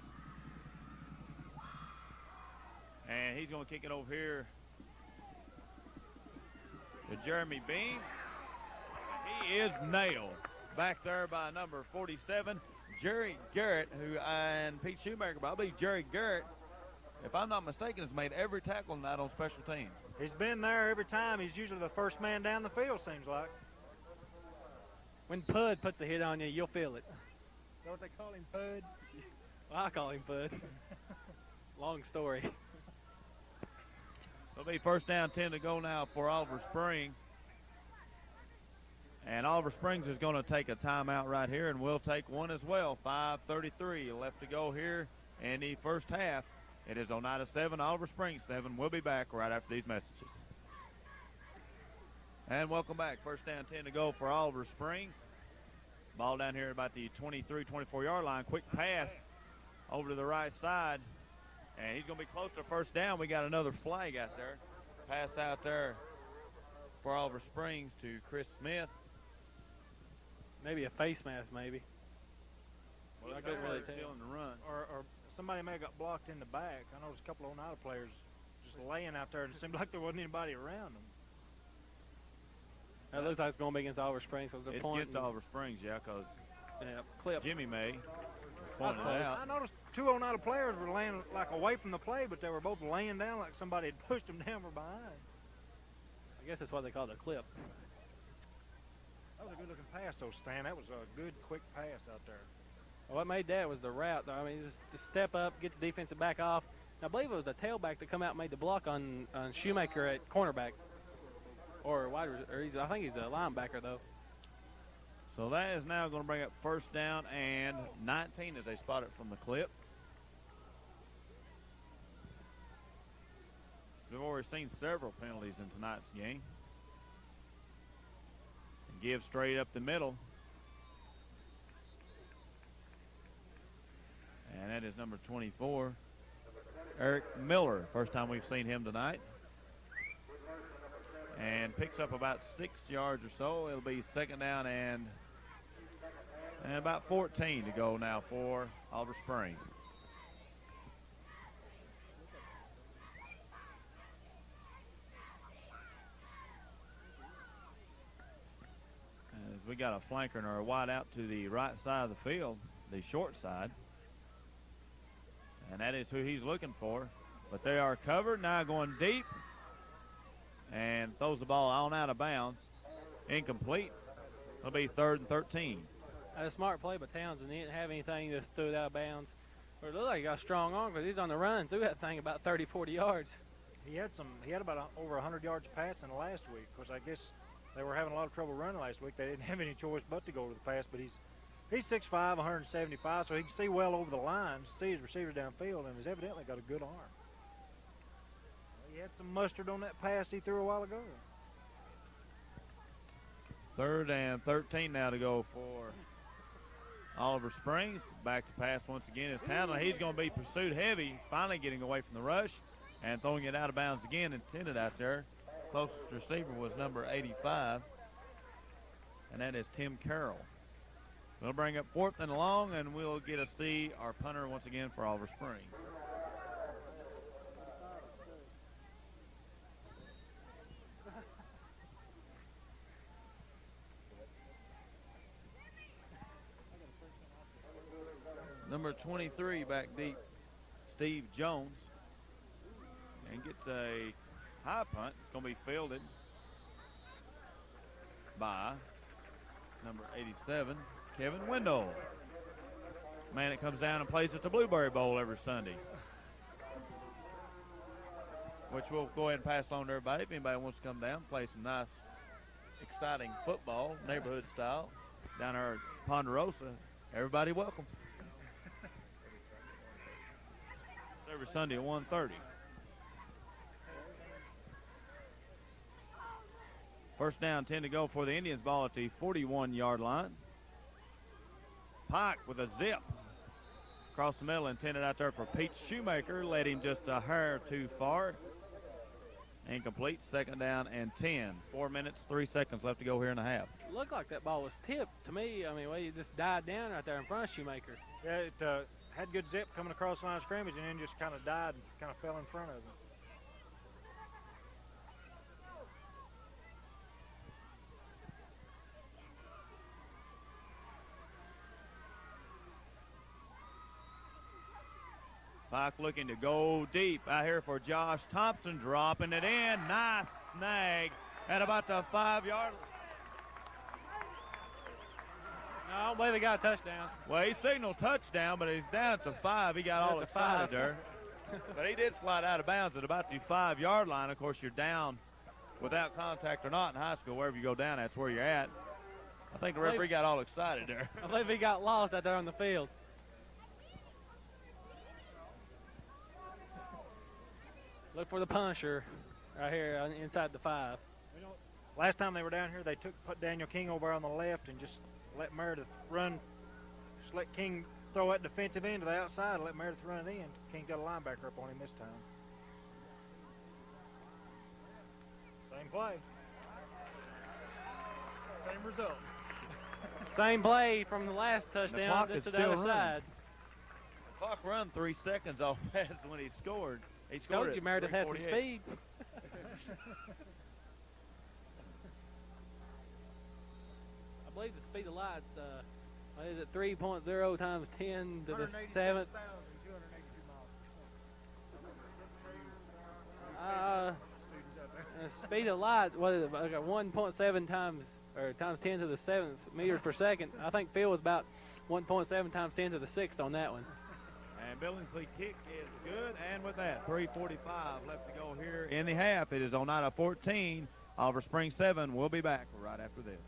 Speaker 1: And he's going to kick it over here to Jeremy Bean. He is nailed back there by number 47, Jerry Garrett, and Pete Shoemaker. But I believe Jerry Garrett, if I'm not mistaken, has made every tackle tonight on special teams.
Speaker 2: He's been there every time. He's usually the first man down the field, seems like.
Speaker 3: When Pud puts a hit on you, you'll feel it.
Speaker 2: Is that what they call him, Pud?
Speaker 3: Well, I call him Pud. Long story.
Speaker 1: It'll be first down, 10 to go now for Oliver Springs. And Oliver Springs is going to take a timeout right here, and we'll take one as well. 5:33 left to go here in the first half. It is Oneida 7, Oliver Springs 7. We'll be back right after these messages. And welcome back. First down, 10 to go for Oliver Springs. Ball down here about the 23, 24-yard line. Quick pass over to the right side. And he's going to be close to first down. We got another flag out there. Pass out there for Oliver Springs to Chris Smith.
Speaker 3: Maybe a face mask, maybe.
Speaker 2: Well,
Speaker 3: I couldn't really
Speaker 1: still
Speaker 3: tell.
Speaker 1: in the run.
Speaker 2: Or somebody may have got blocked in the back. I noticed a couple of Oneida players just laying out there, and it seemed like there wasn't anybody around them.
Speaker 3: It looks like it's going to be against Oliver Springs.
Speaker 1: It's against Oliver Springs, yeah, because
Speaker 3: clip.
Speaker 1: Jimmy May pointed it out.
Speaker 2: I noticed two Oneida players were laying like away from the play, but they were both laying down like somebody had pushed them down from behind.
Speaker 3: I guess that's what they call the clip.
Speaker 2: That was a good-looking pass, though, Stan. That was a good, quick pass out there.
Speaker 3: Well, what made that was the route. I mean, just to step up, get the defensive back off. And I believe it was the tailback that come out and made the block on Shoemaker at cornerback. Or wide receiver. I think he's a linebacker, though.
Speaker 1: So that is now going to bring up first down and 19 as they spot it from the clip. We've already seen several penalties in tonight's game. And give straight up the middle. And that is number 24, Eric Miller. First time we've seen him tonight. And picks up about 6 yards or so. It'll be second down and about 14 to go now for Oliver Springs. As we got a flanker and a wide out to the right side of the field, the short side. And that is who he's looking for. But they are covered, now going deep. And throws the ball on out of bounds. Incomplete. It'll be 3rd and 13.
Speaker 3: A smart play by Townsend. He didn't have anything, just threw it out of bounds. Or it looked like he got a strong arm because he's on the run, threw that thing about 30, 40 yards.
Speaker 2: He had about over 100 yards passing last week, because I guess they were having a lot of trouble running last week. They didn't have any choice but to go to the pass, but he's 6'5", 175, so he can see well over the line, see his receivers downfield, and has evidently got a good arm. He had some mustard on that pass he threw a while ago.
Speaker 1: 3rd and 13 now to go for Oliver Springs. Back to pass once again is Townley. He's going to be pursued heavy, finally getting away from the rush and throwing it out of bounds again, intended out there. Closest receiver was number 85. and that is Tim Carroll. We'll bring up 4th and long, and we'll get to see our punter once again for Oliver Springs. Number 23 back deep, Steve Jones, and gets a high punt. It's going to be fielded by number 87, Kevin Wendell. Man that comes down and plays at the Blueberry Bowl every Sunday, which we'll go ahead and pass on to everybody. If anybody wants to come down, play some nice, exciting football, neighborhood style, down there at Ponderosa, everybody welcome. Every Sunday at 1:30. First down, 10 to go for the Indians. Ball at the 41-yard line. Pike with a zip across the middle, intended out there for Pete Shoemaker. Led him just a hair too far. Incomplete. 2nd down and 10. 4 minutes, 3 seconds left to go here in the half.
Speaker 3: It looked like that ball was tipped to me. I mean, well, you just died down right there in front of Shoemaker.
Speaker 2: Yeah, it had good zip coming across the line of scrimmage and then just kind of died and kind of fell in front of him.
Speaker 1: Pike looking to go deep out here for Josh Thompson, dropping it in. Nice snag at about the 5-yard line.
Speaker 3: No, I don't believe he got a touchdown.
Speaker 1: Well, he signaled touchdown, but he's down at the 5. He got all excited there. But he did slide out of bounds at about the 5-yard line. Of course, you're down without contact or not in high school. Wherever you go down, that's where you're at. I think the referee got all excited there.
Speaker 3: I believe he got lost out there on the field. Look for the punisher right here inside the 5.
Speaker 2: You know, last time they were down here, they put Daniel King over on the left and just let Meredith run. Just let King throw that defensive end to the outside and let Meredith run it in. King's got a linebacker up on him this time. Same play. Same result.
Speaker 3: Same play from the last touchdown, just to the other side.
Speaker 1: The clock run 3 seconds off when he scored. He scored.
Speaker 3: Told you Meredith had some speed. I believe the speed of light's, what is it, 3.0 times 10 to the 7th? The speed of light, what is it, like 1.7 times, or times 10 to the 7th meters per second. I think Phil was about 1.7 times 10 to the 6th on that one.
Speaker 1: And Billingsley kick is good, and with that, 3:45 left to go here in the half. It is Oneida 14, Oliver Springs 7. We'll be back right after this.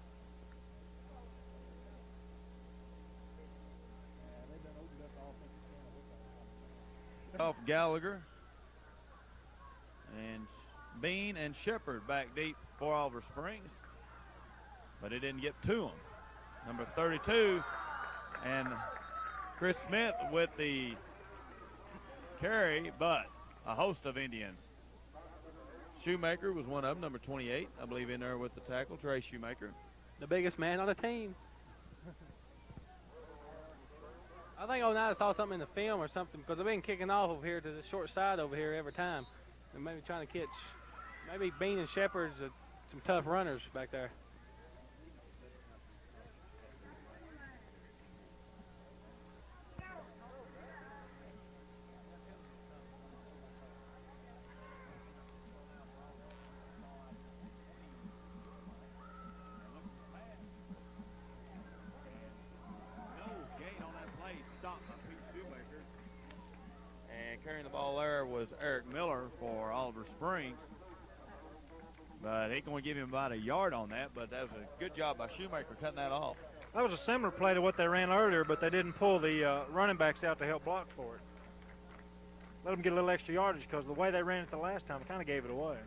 Speaker 1: Off Gallagher and Bean and Shepard back deep for Oliver Springs, but it didn't get to him. Number 32 and Chris Smith with the carry, but a host of Indians. Shoemaker was one of them, number 28, I believe, in there with the tackle, Trey Shoemaker.
Speaker 3: The biggest man on the team. I think Oneida saw something in the film or something, because they've been kicking off over here to the short side over here every time. And maybe trying to catch, maybe Bean and Shepard's some tough runners back there.
Speaker 1: Carrying the ball there was Eric Miller for Oliver Springs. But he's going to give him about a yard on that, but that was a good job by Shoemaker cutting that off.
Speaker 2: That was a similar play to what they ran earlier, but they didn't pull the running backs out to help block for it. Let them get a little extra yardage because the way they ran it the last time kind of gave it away.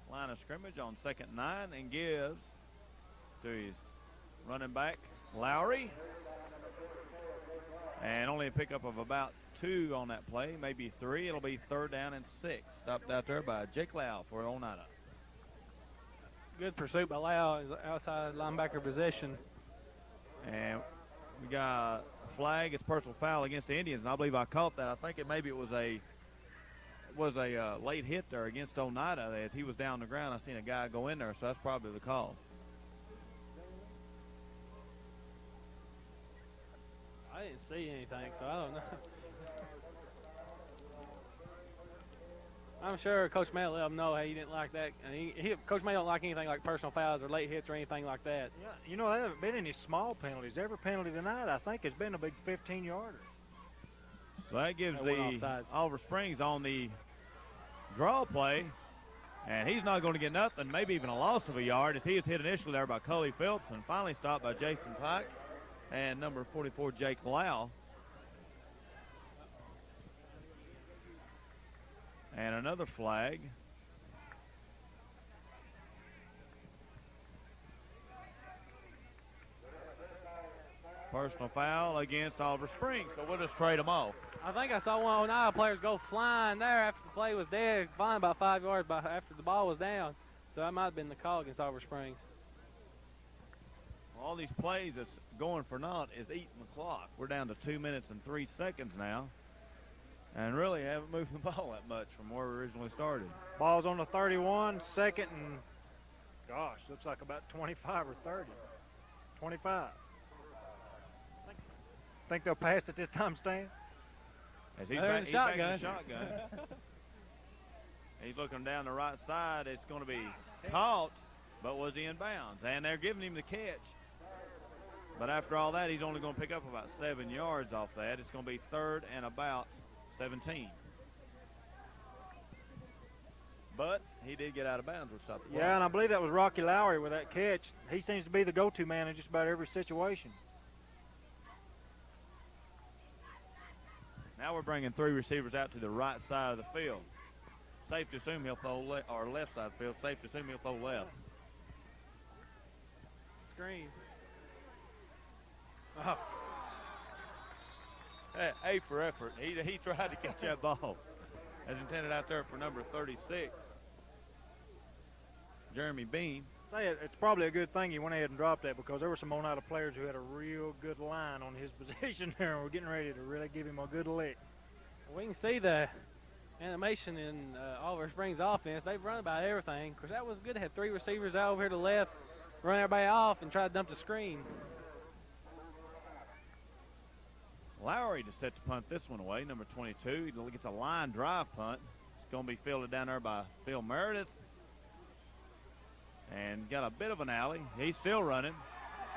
Speaker 1: Line of scrimmage on 2nd and 9 and gives to his running back, Lowry. And only a pickup of about 2 on that play, maybe 3. It'll be 3rd down and 6. Stopped out there by Jake Lau for Oneida.
Speaker 3: Good pursuit by Lau, outside linebacker position.
Speaker 1: And we got a flag. It's personal foul against the Indians, and I believe I caught that. I think maybe it was a late hit there against Oneida as he was down the ground. I seen a guy go in there, so that's probably the call.
Speaker 3: I didn't see anything, so I don't know. I'm sure Coach May let him know, hey, he didn't like that. And Coach May don't like anything like personal fouls or late hits or anything like that.
Speaker 2: Yeah, you know, there haven't been any small penalties. Every penalty tonight, I think, has been a big 15-yarder.
Speaker 1: So that gives the Oliver Springs on the draw play, and he's not going to get nothing, maybe even a loss of a yard, as he is hit initially there by Coley Phelps and finally stopped by Jason Pike and number 44, Jake Lau. And another flag. Personal foul against Oliver Springs, so we'll just trade them off.
Speaker 3: I think I saw one of Oneida players go flying there after the play was dead, flying about 5 yards after the ball was down. So that might have been the call against Oliver Springs.
Speaker 1: All these plays that's going for naught is eating the clock. We're down to 2 minutes and 3 seconds now. And really haven't moved the ball that much from where we originally started.
Speaker 2: Ball's on the 31, second and, gosh, looks like about 25 or 30. 25. Think they'll pass it this time, Stan?
Speaker 1: As he's back in the shotgun. He's looking down the right side. It's going to be caught, but was he in bounds? And they're giving him the catch. But after all that, he's only going to pick up about 7 yards off that. It's going to be 3rd and about 17. But he did get out of bounds with something.
Speaker 2: Yeah, and I believe that was Rocky Lowry with that catch. He seems to be the go-to man in just about every situation.
Speaker 1: Now we're bringing 3 receivers out to the right side of the field. Safe to assume he'll throw or left side of the field. Safe to assume he'll throw left.
Speaker 3: Screen. Oh.
Speaker 1: A for effort. He tried to catch that ball. As intended out there for number 36, Jeremy Bean.
Speaker 2: Say it's probably a good thing he went ahead and dropped that, because there were some Oneida players who had a real good line on his position there, and we're getting ready to really give him a good lick.
Speaker 3: We can see the animation in Oliver Springs offense. They've run about everything. Of course, that was good. They had 3 receivers out over here to the left, run everybody off, and try to dump the screen.
Speaker 1: Lowry to set to punt this one away, number 22. He gets a line drive punt. It's going to be fielded down there by Phil Meredith. And got a bit of an alley. He's still running.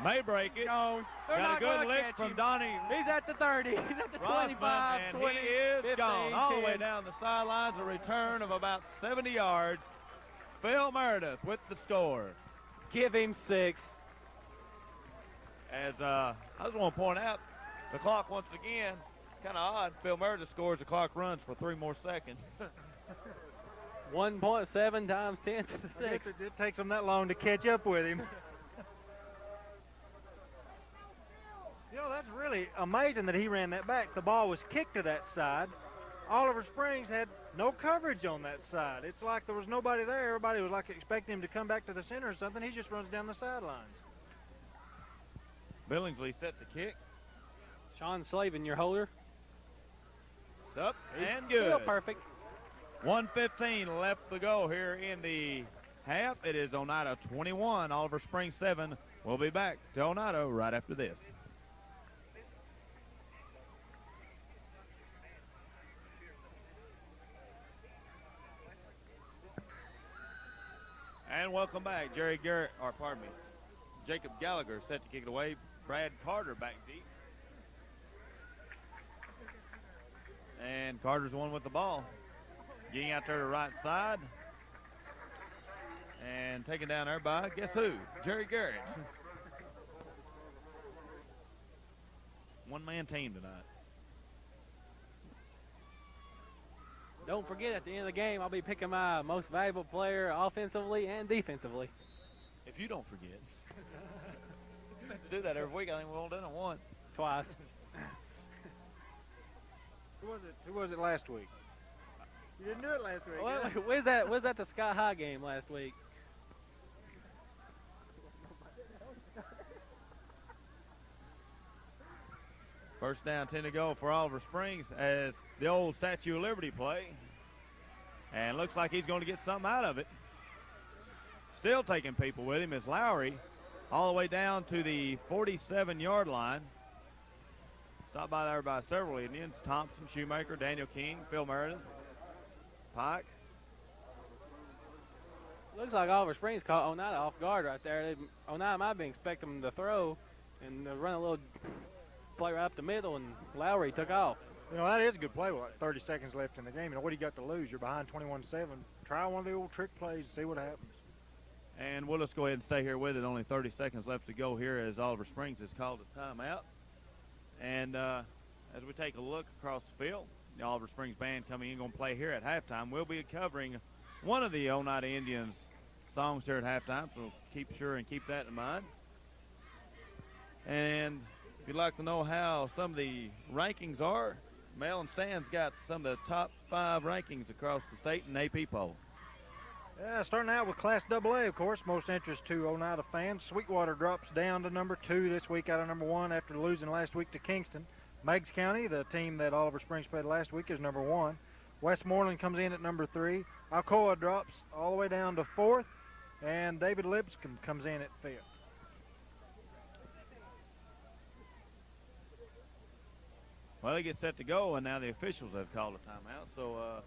Speaker 1: May break it.
Speaker 3: No,
Speaker 1: got a good lick from Donnie.
Speaker 3: He's at the 30. He's at the 25,
Speaker 1: and
Speaker 3: 20,
Speaker 1: he is
Speaker 3: 15,
Speaker 1: gone. All the way
Speaker 3: 10.
Speaker 1: down the sidelines. A return of about 70 yards. Phil Meredith with the score.
Speaker 3: Give him 6.
Speaker 1: As I just want to point out, the clock once again, kind of odd. Phil Meredith scores, the clock runs for 3 more seconds.
Speaker 3: 1.7 times 10 to the 6.
Speaker 2: It takes them that long to catch up with him. You know, that's really amazing that he ran that back. The ball was kicked to that side. Oliver Springs had no coverage on that side. It's like there was nobody there. Everybody was like expecting him to come back to the center or something. He just runs down the sidelines.
Speaker 1: Billingsley set the kick.
Speaker 3: Sean Slavin, your holder.
Speaker 1: It's up and good.
Speaker 3: Still perfect.
Speaker 1: 1:15 left to go here in the half. It is Oneida 21, Oliver Springs 7. We'll be back to Oneida right after this. And welcome back. Jacob Gallagher set to kick it away. Brad Carter back deep. And Carter's the one with the ball. Getting out there to the right side. And taken down there by, guess who? Jerry Garrett. One-man team tonight.
Speaker 3: Don't forget, at the end of the game, I'll be picking my most valuable player offensively and defensively.
Speaker 1: If you don't forget.
Speaker 4: to do that every week. I think we've only done it once.
Speaker 3: Twice.
Speaker 2: Who was it last week? You didn't do it last week.
Speaker 3: Well, where's that the Sky High game last week?
Speaker 1: First down, 10 to go for Oliver Springs as the old Statue of Liberty play. And looks like he's going to get something out of it. Still taking people with him is Lowry, all the way down to the 47-yard line. Stopped by there by several Indians. Thompson, Shoemaker, Daniel King, Phil Meredith, Pike.
Speaker 3: Looks like Oliver Springs caught Oneida off guard right there. Oneida might be expecting them to throw and run a little play right up the middle, and Lowry took off.
Speaker 2: You know, that is a good play. What, 30 seconds left in the game. You know, what do you got to lose? You're behind 21-7. Try one of the old trick plays and see what happens.
Speaker 1: And we'll just go ahead and stay here with it. Only 30 seconds left to go here as Oliver Springs has called a timeout. And as we take a look across the field, the Oliver Springs band coming in, going to play here at halftime. We'll be covering one of the Oneida Indians songs here at halftime, so keep sure and keep that in mind. And if you'd like to know how some of the rankings are, Mel and Stan's got some of the top 5 rankings across the state in AP poll.
Speaker 2: Yeah, starting out with Class AA, of course, most interest to Oneida fans. Sweetwater drops down to number 2 this week out of number 1 after losing last week to Kingston. Meigs County, the team that Oliver Springs played last week, is number 1. Westmoreland comes in at number 3. Alcoa drops all the way down to 4th. And David Lipscomb comes in at 5th.
Speaker 1: Well, they get set to go, and now the officials have called a timeout. So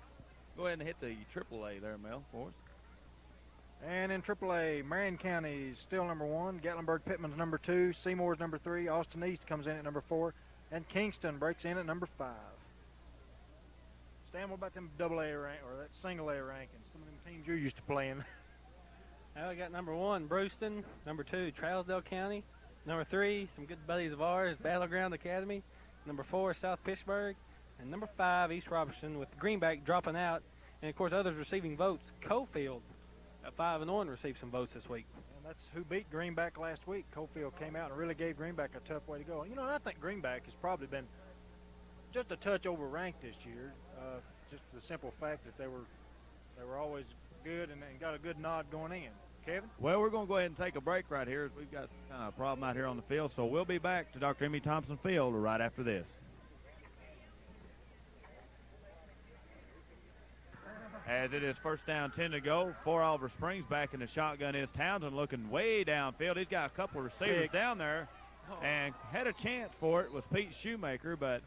Speaker 1: go ahead and hit the AAA there, Mel, for us.
Speaker 2: And in AAA, Marion County is still number 1. Gatlinburg-Pittman's number 2. Seymour's number 3. Austin East comes in at number 4. And Kingston breaks in at number 5. Stan, what about them AA rank or that single A rankings? Some of them teams you're used to playing.
Speaker 3: Now we got number 1, Brewston. Number 2, Trousdale County. Number 3, some good buddies of ours, Battleground Academy. Number 4, South Pittsburgh. And number 5, East Robertson, with Greenback dropping out. And, of course, others receiving votes. Cofield at 5-1 received some votes this week.
Speaker 2: And that's who beat Greenback last week. Cofield came out and really gave Greenback a tough way to go. You know, I think Greenback has probably been just a touch overranked this year. Just the simple fact that they were always good and got a good nod going in. Kevin?
Speaker 1: Well, we're going to go ahead and take a break right here as we've got some kind of problem out here on the field. So we'll be back to Dr. Emmy Thompson Field right after this. As it is first down, 10 to go for Oliver Springs. Back in the shotgun is Townsend looking way downfield. He's got a couple of receivers down there and had a chance for it with Pete Shoemaker, but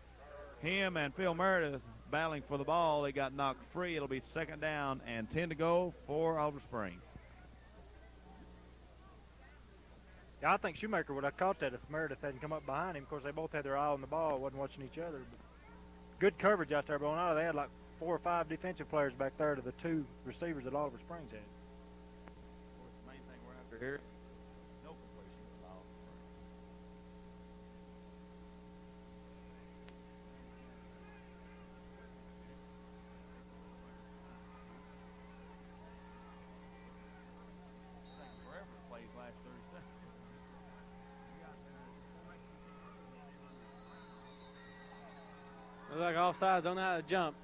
Speaker 1: him and Phil Meredith battling for the ball. They got knocked free. It'll be second down and 10 to go for Oliver Springs.
Speaker 2: Yeah, I think Shoemaker would have caught that if Meredith hadn't come up behind him. Of course, they both had their eye on the ball, wasn't watching each other. But good coverage out there, but they had like 4 or 5 defensive players back there to the 2 receivers that Oliver Springs had.
Speaker 1: Of course, the main thing we're after here, no completion of the ball. Forever to play his last 30 seconds.
Speaker 3: Looks like offsides, don't know how to jump.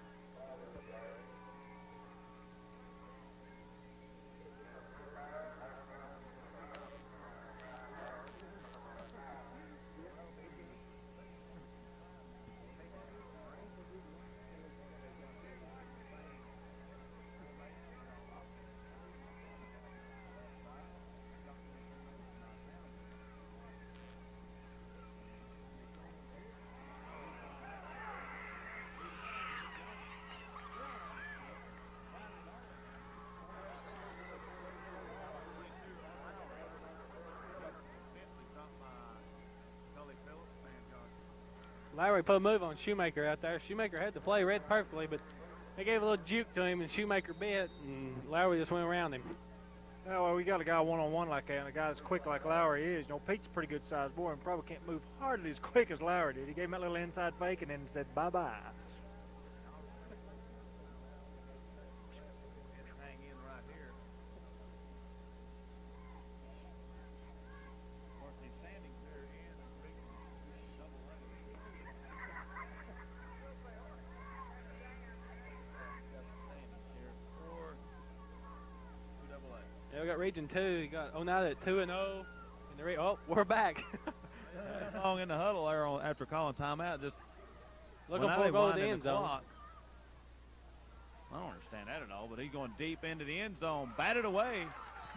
Speaker 3: Lowry put a move on Shoemaker out there. Shoemaker had the play read perfectly, but they gave a little juke to him, and Shoemaker bit, and Lowry just went around him.
Speaker 2: Yeah, well, we got a guy one-on-one like that, and a guy that's quick like Lowry is. You know, Pete's a pretty good-sized boy and probably can't move hardly as quick as Lowry did. He gave him that little inside fake and then said bye-bye.
Speaker 1: Hang in right here. Of course, he's standing there.
Speaker 3: got Region 2. You got Oneida at 2-0. Oh, we're back.
Speaker 1: Long in the huddle there after calling timeout. Just
Speaker 3: looking for a goal in the
Speaker 1: winding
Speaker 3: end zone.
Speaker 1: clock. I don't understand that at all, but he's going deep into the end zone. Batted away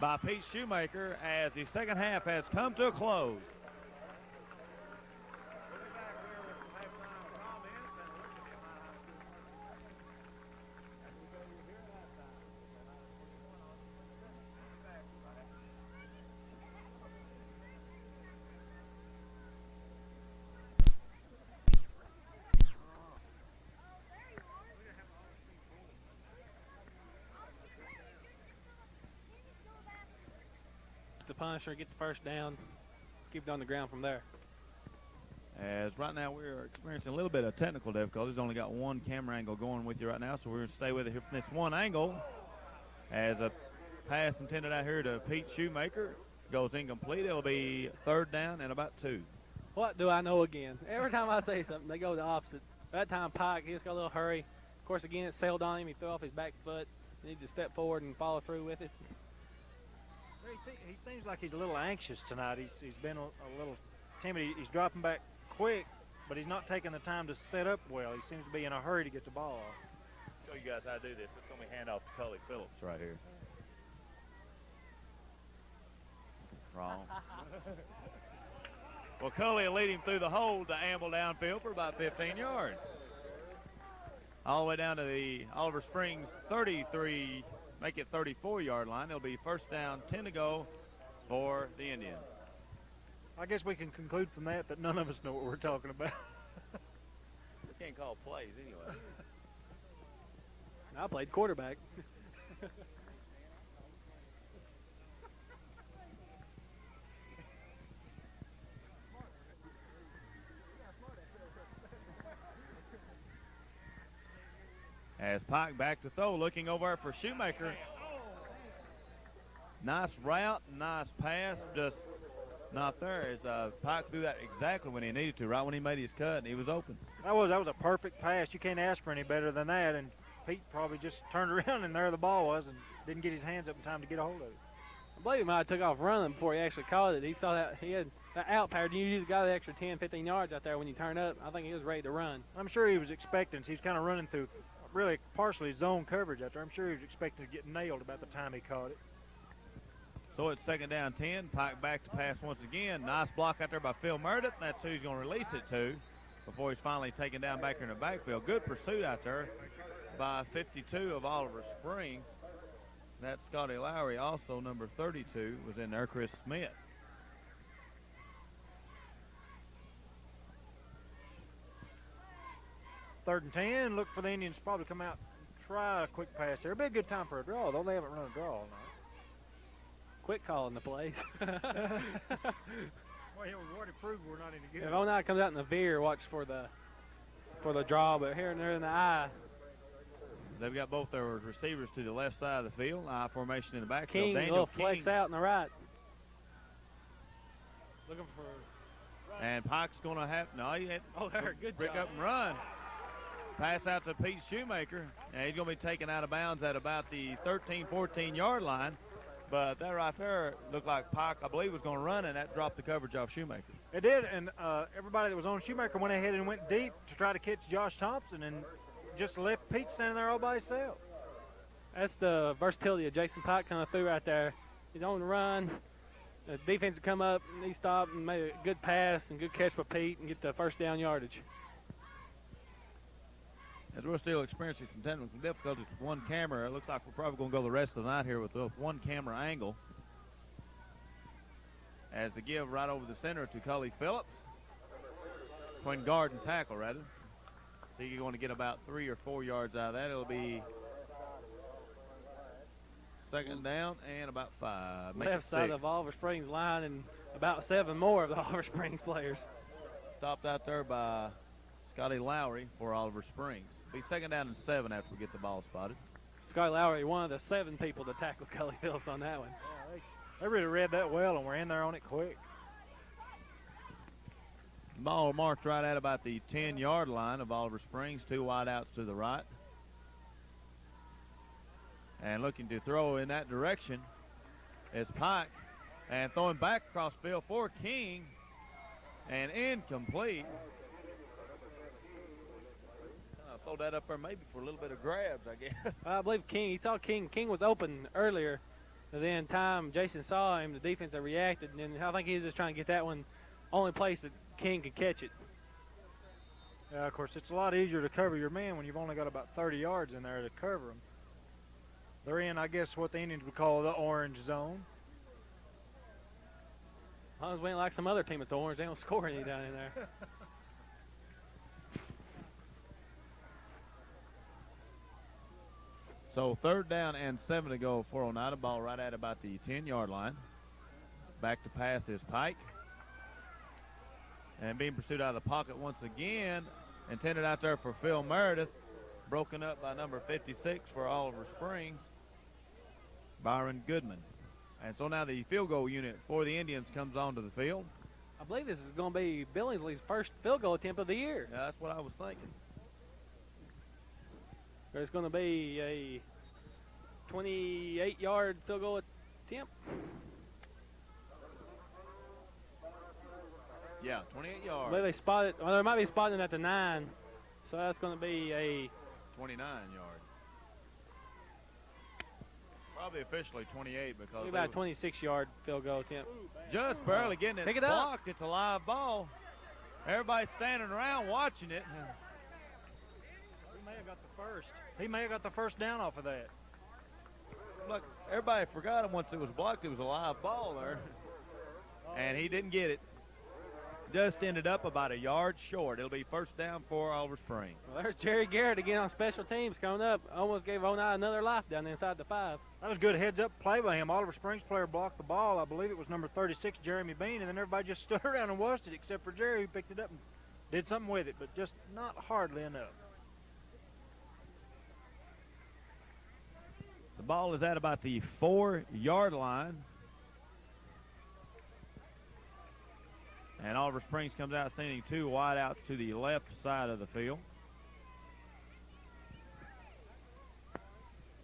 Speaker 1: by Pete Shoemaker as the second half has come to a close.
Speaker 3: The Punisher get the first down, keep it on the ground from there.
Speaker 1: As right now we're experiencing a little bit of technical difficulties. Only got one camera angle going with you right now, so we're going to stay with it here from this one angle. As a pass intended out here to Pete Shoemaker goes incomplete. It'll be third down and about 2.
Speaker 3: What do I know again? Every time I say something, they go the opposite. That time Pike, he just got a little hurry. Of course, again, it sailed on him. He threw off his back foot. He needs to step forward and follow through with it.
Speaker 2: He seems like he's a little anxious tonight. He's been a little timid. He's dropping back quick, but he's not taking the time to set up well. He seems to be in a hurry to get the ball off.
Speaker 1: Show you guys how to do this. It's going to be handoff to Cully Phillips right here. Wrong. Well, Cully will lead him through the hole to amble downfield for about 15 yards. All the way down to the Oliver Springs 33, make it 34-yard line. It'll be first down, 10 to go for the Indians.
Speaker 2: I guess we can conclude from that none of us know what we're talking about.
Speaker 1: We can't call plays anyway.
Speaker 3: I played quarterback.
Speaker 1: As Pike back to throw, looking over for Shoemaker. Nice route, nice pass, just not there. As Pike threw that exactly when he needed to, right when he made his cut, and he was open.
Speaker 2: That was a perfect pass. You can't ask for any better than that, and Pete probably just turned around, and there the ball was, and didn't get his hands up in time to get a hold of it.
Speaker 3: I believe he might have took off running before he actually caught it. He saw that he had that out power. You usually got the extra 10, 15 yards out there when you turn up. I think he was ready to run.
Speaker 2: I'm sure he was expecting. He was kind of running through really partially zone coverage out there. I'm sure he was expecting to get nailed about the time he caught it.
Speaker 1: So it's second down 10. Pike back to pass once again. Nice block out there by Phil Meredith. That's who he's going to release it to before he's finally taken down back here in the backfield. Good pursuit out there by 52 of Oliver Springs. That's Scotty Lowry. Also, number 32 was in there, Chris Smith.
Speaker 2: Third and 10. Look for the Indians to probably come out and try a quick pass there. It'd be a good time for a draw, though they haven't run a draw all night.
Speaker 3: Quick call in the plays.
Speaker 2: Well, we've already proved we're not any good.
Speaker 3: If Oneida comes out in the veer, watch for the draw, but here and there in the eye.
Speaker 1: They've got both their receivers to the left side of the field. I formation in the backfield.
Speaker 3: King,
Speaker 1: Daniel
Speaker 3: little
Speaker 1: King.
Speaker 3: flex out in the right. Looking for.
Speaker 1: And Pike's going to have
Speaker 3: there, good
Speaker 1: break
Speaker 3: job.
Speaker 1: up and run. Pass out to Pete Shoemaker. And he's going to be taken out of bounds at about the 13, 14-yard line. But that right there looked like Pike, I believe, was going to run, and that dropped the coverage off Shoemaker.
Speaker 2: It did, and everybody that was on Shoemaker went ahead and went deep to try to catch Josh Thompson and just left Pete standing there all by himself.
Speaker 3: That's the versatility of Jason Pike kind of threw right there. He's on the run. The defense come up, and he stopped and made a good pass and good catch for Pete and get the first down yardage.
Speaker 1: As we're still experiencing some technical difficulties with one camera, it looks like we're probably going to go the rest of the night here with a one camera angle. As the give right over the center to Cully Phillips. Between guard and tackle, rather. So you're going to get about 3 or 4 yards out of that. It'll be second down and about 5. Make
Speaker 3: Left
Speaker 1: it
Speaker 3: side
Speaker 1: 6.
Speaker 3: of Oliver Springs line and about 7 more of the Oliver Springs players.
Speaker 1: Stopped out there by Scotty Lowry for Oliver Springs. Be second down and 7 after we get the ball spotted.
Speaker 3: Scotty Lowry, one of the 7 people to tackle Cully Phillips on that one.
Speaker 2: Yeah, they really read that well, and we're in there on it quick.
Speaker 1: Ball marked right at about the 10-yard line of Oliver Springs. 2 wideouts to the right. And looking to throw in that direction
Speaker 5: is Pike. And throwing back across field for King. And incomplete. Throw that up there maybe for a little bit of grabs, I guess.
Speaker 3: I believe King. He saw King. King was open earlier. And then Jason saw him. The defense had reacted. And then I think he was just trying to get that one only place that King could catch it.
Speaker 2: Of course, it's a lot easier to cover your man when you've only got about 30 yards in there to cover them. They're in, I guess, what the Indians would call the orange zone.
Speaker 3: As long as we ain't like some other team that's orange, they don't score any down in there.
Speaker 5: So 3rd down and 7 to go for Oneida. Ball right at about the 10-yard line. Back to pass is Pike. And being pursued out of the pocket once again. Intended out there for Phil Meredith. Broken up by number 56 for Oliver Springs, Byron Goodman. And so now the field goal unit for the Indians comes onto the field.
Speaker 3: I believe this is going to be Billingsley's first field goal attempt of the year.
Speaker 5: Yeah, that's what I was thinking.
Speaker 3: There's going to be a 28-yard field goal attempt.
Speaker 5: Yeah, 28 yards.
Speaker 3: I believe they spotted. Well, they might be spotting it at the 9. So that's going to be a
Speaker 5: 29 yard. Probably officially 28 because
Speaker 3: about a 26-yard field goal attempt.
Speaker 5: Just barely getting it
Speaker 3: Pick it up.
Speaker 5: blocked. It's a live ball. Everybody's standing around watching it.
Speaker 2: He may have got the first. He may have got the first down off of that.
Speaker 5: Look, everybody forgot him once it was blocked. It was a live ball there. And he didn't get it. Just ended up about a yard short. It'll be 1st down for Oliver Springs.
Speaker 3: Well, there's Jerry Garrett again on special teams coming up. Almost gave Oneida another life down there inside the 5.
Speaker 2: That was a good heads-up play by him. Oliver Springs player blocked the ball. I believe it was number 36, Jeremy Bean, and then everybody just stood around and watched it except for Jerry, who picked it up and did something with it, but just not hardly enough.
Speaker 5: The ball is at about the 4-yard line. And Oliver Springs comes out sending 2 wideouts to the left side of the field.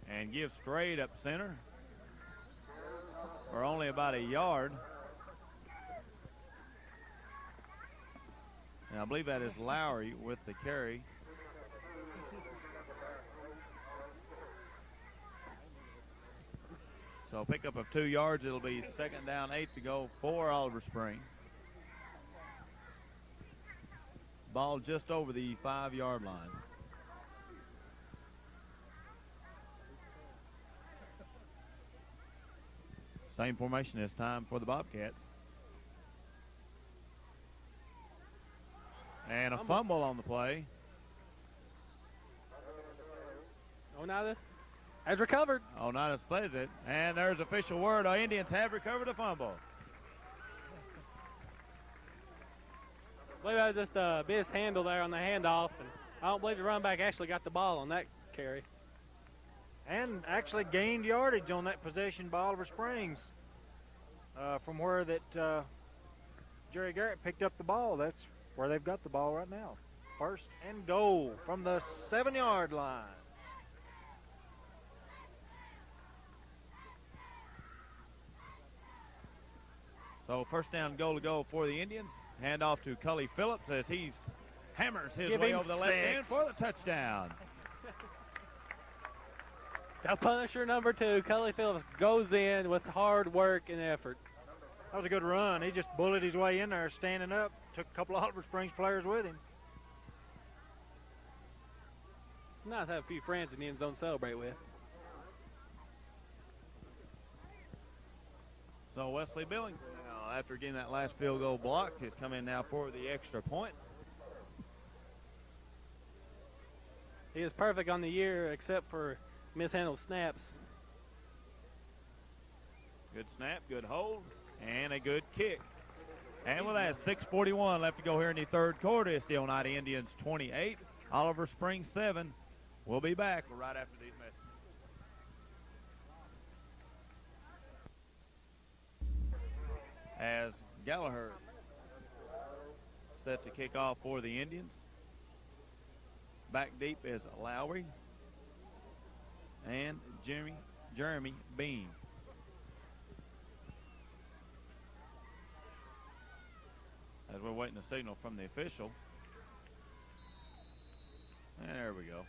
Speaker 5: And gives straight up center for only about a yard. And I believe that is Lowry with the carry. So pickup of 2 yards. It'll be 2nd down, 8 to go for Oliver Springs. Ball just over the 5-yard line. Same formation this time for the Bobcats. And a fumble on the play.
Speaker 3: Oneida has recovered.
Speaker 5: Oneida says it. And there's official word. Our Indians have recovered a fumble.
Speaker 3: I believe that was just a mishandle there on the handoff, and I don't believe the running back actually got the ball on that carry.
Speaker 2: And actually gained yardage on that possession by Oliver Springs from where that Jerry Garrett picked up the ball. That's where they've got the ball right now. 1st and goal from the 7-yard line.
Speaker 5: So 1st down, goal to go for the Indians. Hand off to Cully Phillips as he hammers his way over the left end for the touchdown.
Speaker 3: The Punisher number 2, Cully Phillips, goes in with hard work and effort.
Speaker 2: That was a good run. He just bullied his way in there, standing up. Took a couple of Oliver Springs players with him.
Speaker 3: Nice to have a few friends in the end zone to celebrate with.
Speaker 5: So Wesley Billings, after getting that last field goal blocked, has come in now for the extra point.
Speaker 3: He is perfect on the year except for mishandled snaps.
Speaker 5: Good snap, good hold, and a good kick. And with that, 6:41 left to go here in the 3rd quarter. It's the Oneida Indians 28, Oliver Springs 7. We'll be back right after these messages. As Gallagher set to kick off for the Indians. Back deep is Lowry and Jeremy Bean. awaiting a signal from the official. And there we go.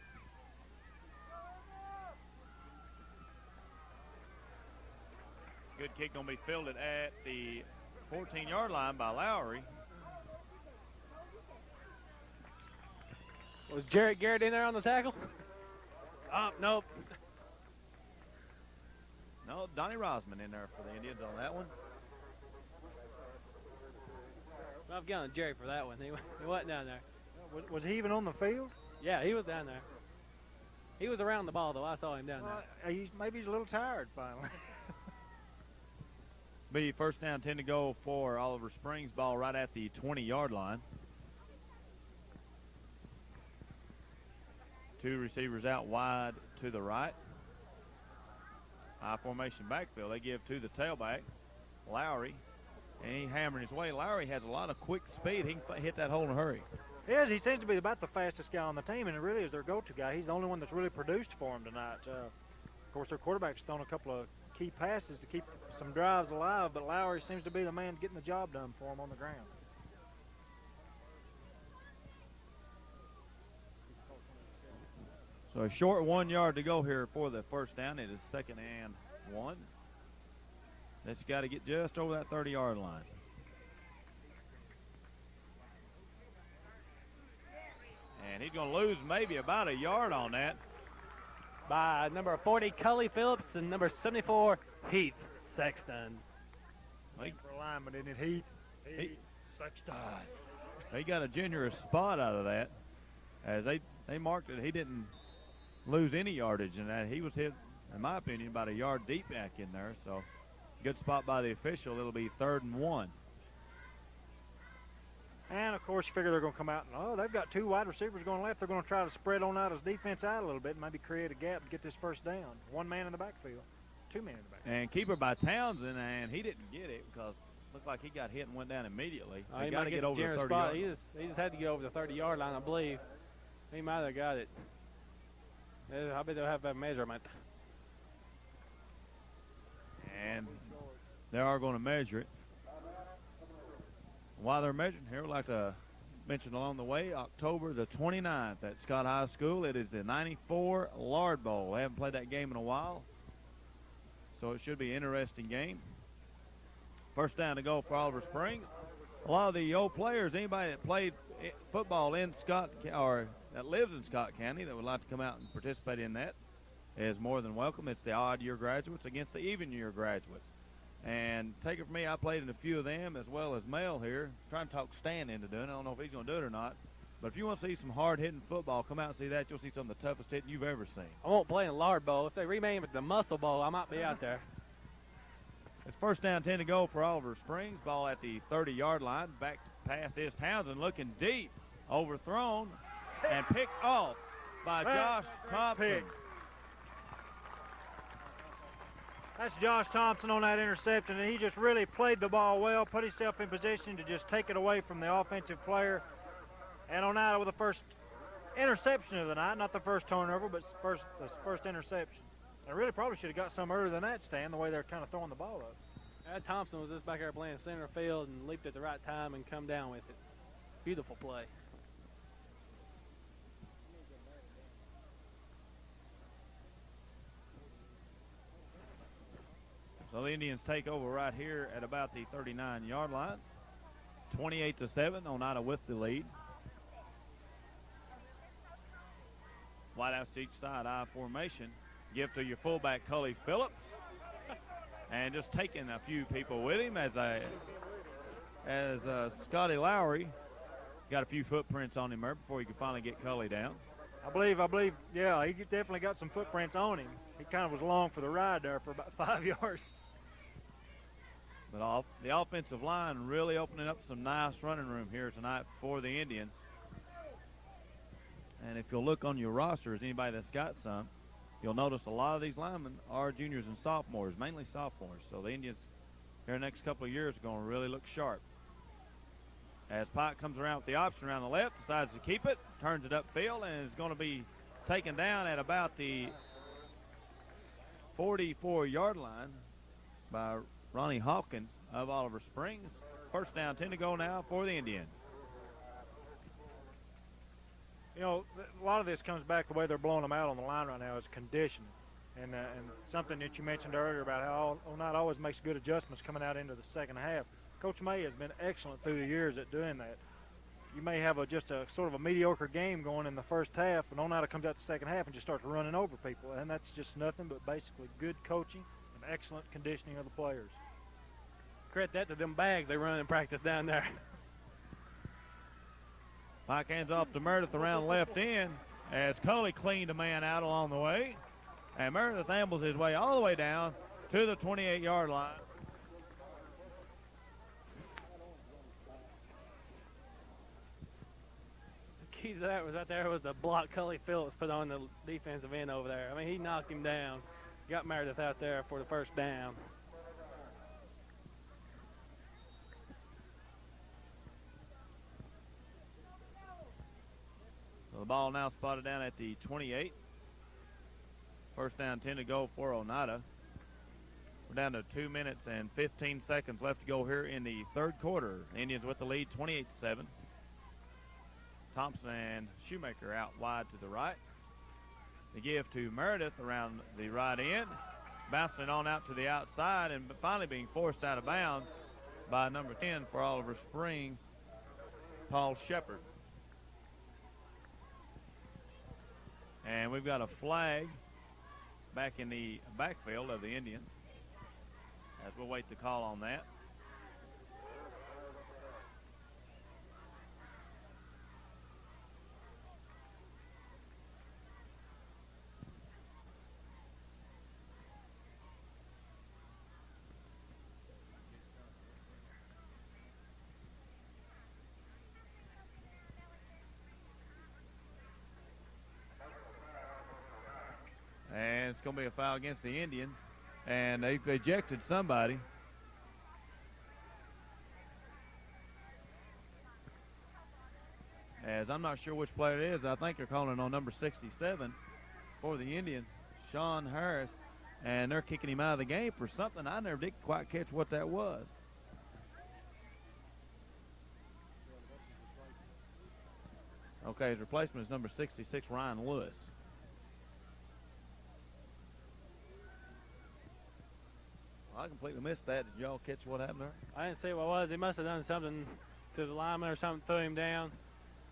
Speaker 5: Good kick going to be fielded at the 14-yard line by Lowry.
Speaker 3: Was Jarrett Garrett in there on the tackle? Oh, nope.
Speaker 5: No, Donnie Rosman in there for the Indians on that one.
Speaker 3: I've gone to Jerry for that one. He wasn't down there.
Speaker 2: Was he even on the field?
Speaker 3: Yeah, he was down there. He was around the ball, though. I saw him down there.
Speaker 2: Maybe he's a little tired finally.
Speaker 5: Be first down, 10 to go for Oliver Springs. Ball right at the 20-yard line. Two receivers out wide to the right. High formation backfield. They give to the tailback, Lowry, and he hammering his way. Lowry has a lot of quick speed. He can hit that hole in a hurry.
Speaker 2: He seems to be about the fastest guy on the team, and it really is their go-to guy. He's the only one that's really produced for them tonight. Of course, their quarterback's thrown a couple of key passes to keep some drives alive, but Lowry seems to be the man getting the job done for him on the ground.
Speaker 5: So a short 1 yard to go here for the first down. It is 2nd and 1. That's got to get just over that 30-yard line. And he's going to lose maybe about a yard on that.
Speaker 3: By number 40, Cully Phillips, and number 74, Heath Sexton.
Speaker 2: For alignment, isn't it, Heath Sexton.
Speaker 5: He got a generous spot out of that. As they marked it, he didn't lose any yardage in that. He was hit, in my opinion, about a yard deep back in there. So good spot by the official. It'll be 3rd and 1.
Speaker 2: And, of course, you figure they're going to come out and, they've got two wide receivers going left. They're going to try to spread on out his defense out a little bit and maybe create a gap to get this first down. One man in the backfield, two men in the backfield.
Speaker 5: And keeper by Townsend, and he didn't get it because it looked like he got hit and went down immediately.
Speaker 3: He
Speaker 5: got to get over the 30 yard line.
Speaker 3: He just had to get over the 30-yard line, I believe. He might have got it. I bet they'll have that measurement.
Speaker 5: And they are going to measure it. While they're measuring here, I'd like to mention along the way, October the 29th at Scott High School. It is the 94 Lard Bowl. They haven't played that game in a while, so it should be an interesting game. First down to go for Oliver Springs. A lot of the old players, anybody that played football in Scott or that lives in Scott County that would like to come out and participate in that is more than welcome. It's the odd year graduates against the even year graduates. And take it from me, I played in a few of them as well as Mel here. Trying to talk Stan into doing it. I don't know if he's going to do it or not. But if you want to see some hard-hitting football, come out and see that. You'll see some of the toughest hitting you've ever seen.
Speaker 3: I won't play in the Lard Bowl. If they rename it the Muscle Bowl, I might be out there.
Speaker 5: It's first down, 10 to go for Oliver Springs. Ball at the 30-yard line. Back pass is Townsend looking deep. Overthrown and picked off by Josh Thompson.
Speaker 2: That's Josh Thompson on that interception, and he just really played the ball well, put himself in position to just take it away from the offensive player. And Oneida with the first interception of the night, not the first turnover, but the first interception. I really probably should have got some earlier than that, Stan, the way they're kind of throwing the ball up.
Speaker 3: Thompson was just back there playing center field and leaped at the right time and come down with it. Beautiful play.
Speaker 5: So the Indians take over right here at about the 39-yard line. 28-7, Oneida with the lead. Wideouts to each side, I formation. Give to your fullback, Cully Phillips. And just taking a few people with him as Scotty Lowry got a few footprints on him there before he could finally get Cully down.
Speaker 2: I believe, yeah, he definitely got some footprints on him. He kind of was along for the ride there for about 5 yards.
Speaker 5: But the offensive line really opening up some nice running room here tonight for the Indians. And if you'll look on your rosters, anybody that's got some, you'll notice a lot of these linemen are juniors and sophomores, mainly sophomores. So the Indians here in the next couple of years are going to really look sharp. As Pike comes around with the option around the left, decides to keep it, turns it upfield, and is going to be taken down at about the 44-yard line by Ronnie Hawkins of Oliver Springs. First down, 10 to go now for the Indians.
Speaker 2: You know, a lot of this comes back the way they're blowing them out on the line right now is conditioning. And something that you mentioned earlier about how Oneida always makes good adjustments coming out into the second half. Coach May has been excellent through the years at doing that. You may have just a sort of a mediocre game going in the first half, and Oneida comes out the second half and just starts running over people. And that's just nothing but basically good coaching and excellent conditioning of the players.
Speaker 3: Credit that to them bags they run in practice down there.
Speaker 5: Mike hands off to Meredith around left end as Cully cleaned a man out along the way. And Meredith ambles his way all the way down to the 28-yard line.
Speaker 3: The key to that was the block Cully Phillips put on the defensive end over there. I mean, he knocked him down, got Meredith out there for the first down.
Speaker 5: So the ball now spotted down at the 28. First down, 10 to go for Oneida. We're down to 2 minutes and 15 seconds left to go here in the third quarter. Indians with the lead, 28-7. Thompson and Shoemaker out wide to the right. The give to Meredith around the right end. Bouncing on out to the outside and finally being forced out of bounds by number 10 for Oliver Springs, Paul Shepard. And we've got a flag back in the backfield of the Indians as we'll wait the call on that. And it's going to be a foul against the Indians. And they've ejected somebody. As I'm not sure which player it is. I think they're calling on number 67 for the Indians, Sean Harris. And they're kicking him out of the game for something. I never did quite catch what that was. Okay, his replacement is number 66, Ryan Lewis. I completely missed that. Did y'all catch what happened there?
Speaker 3: I didn't see what it was. He must have done something to the lineman or something, threw him down.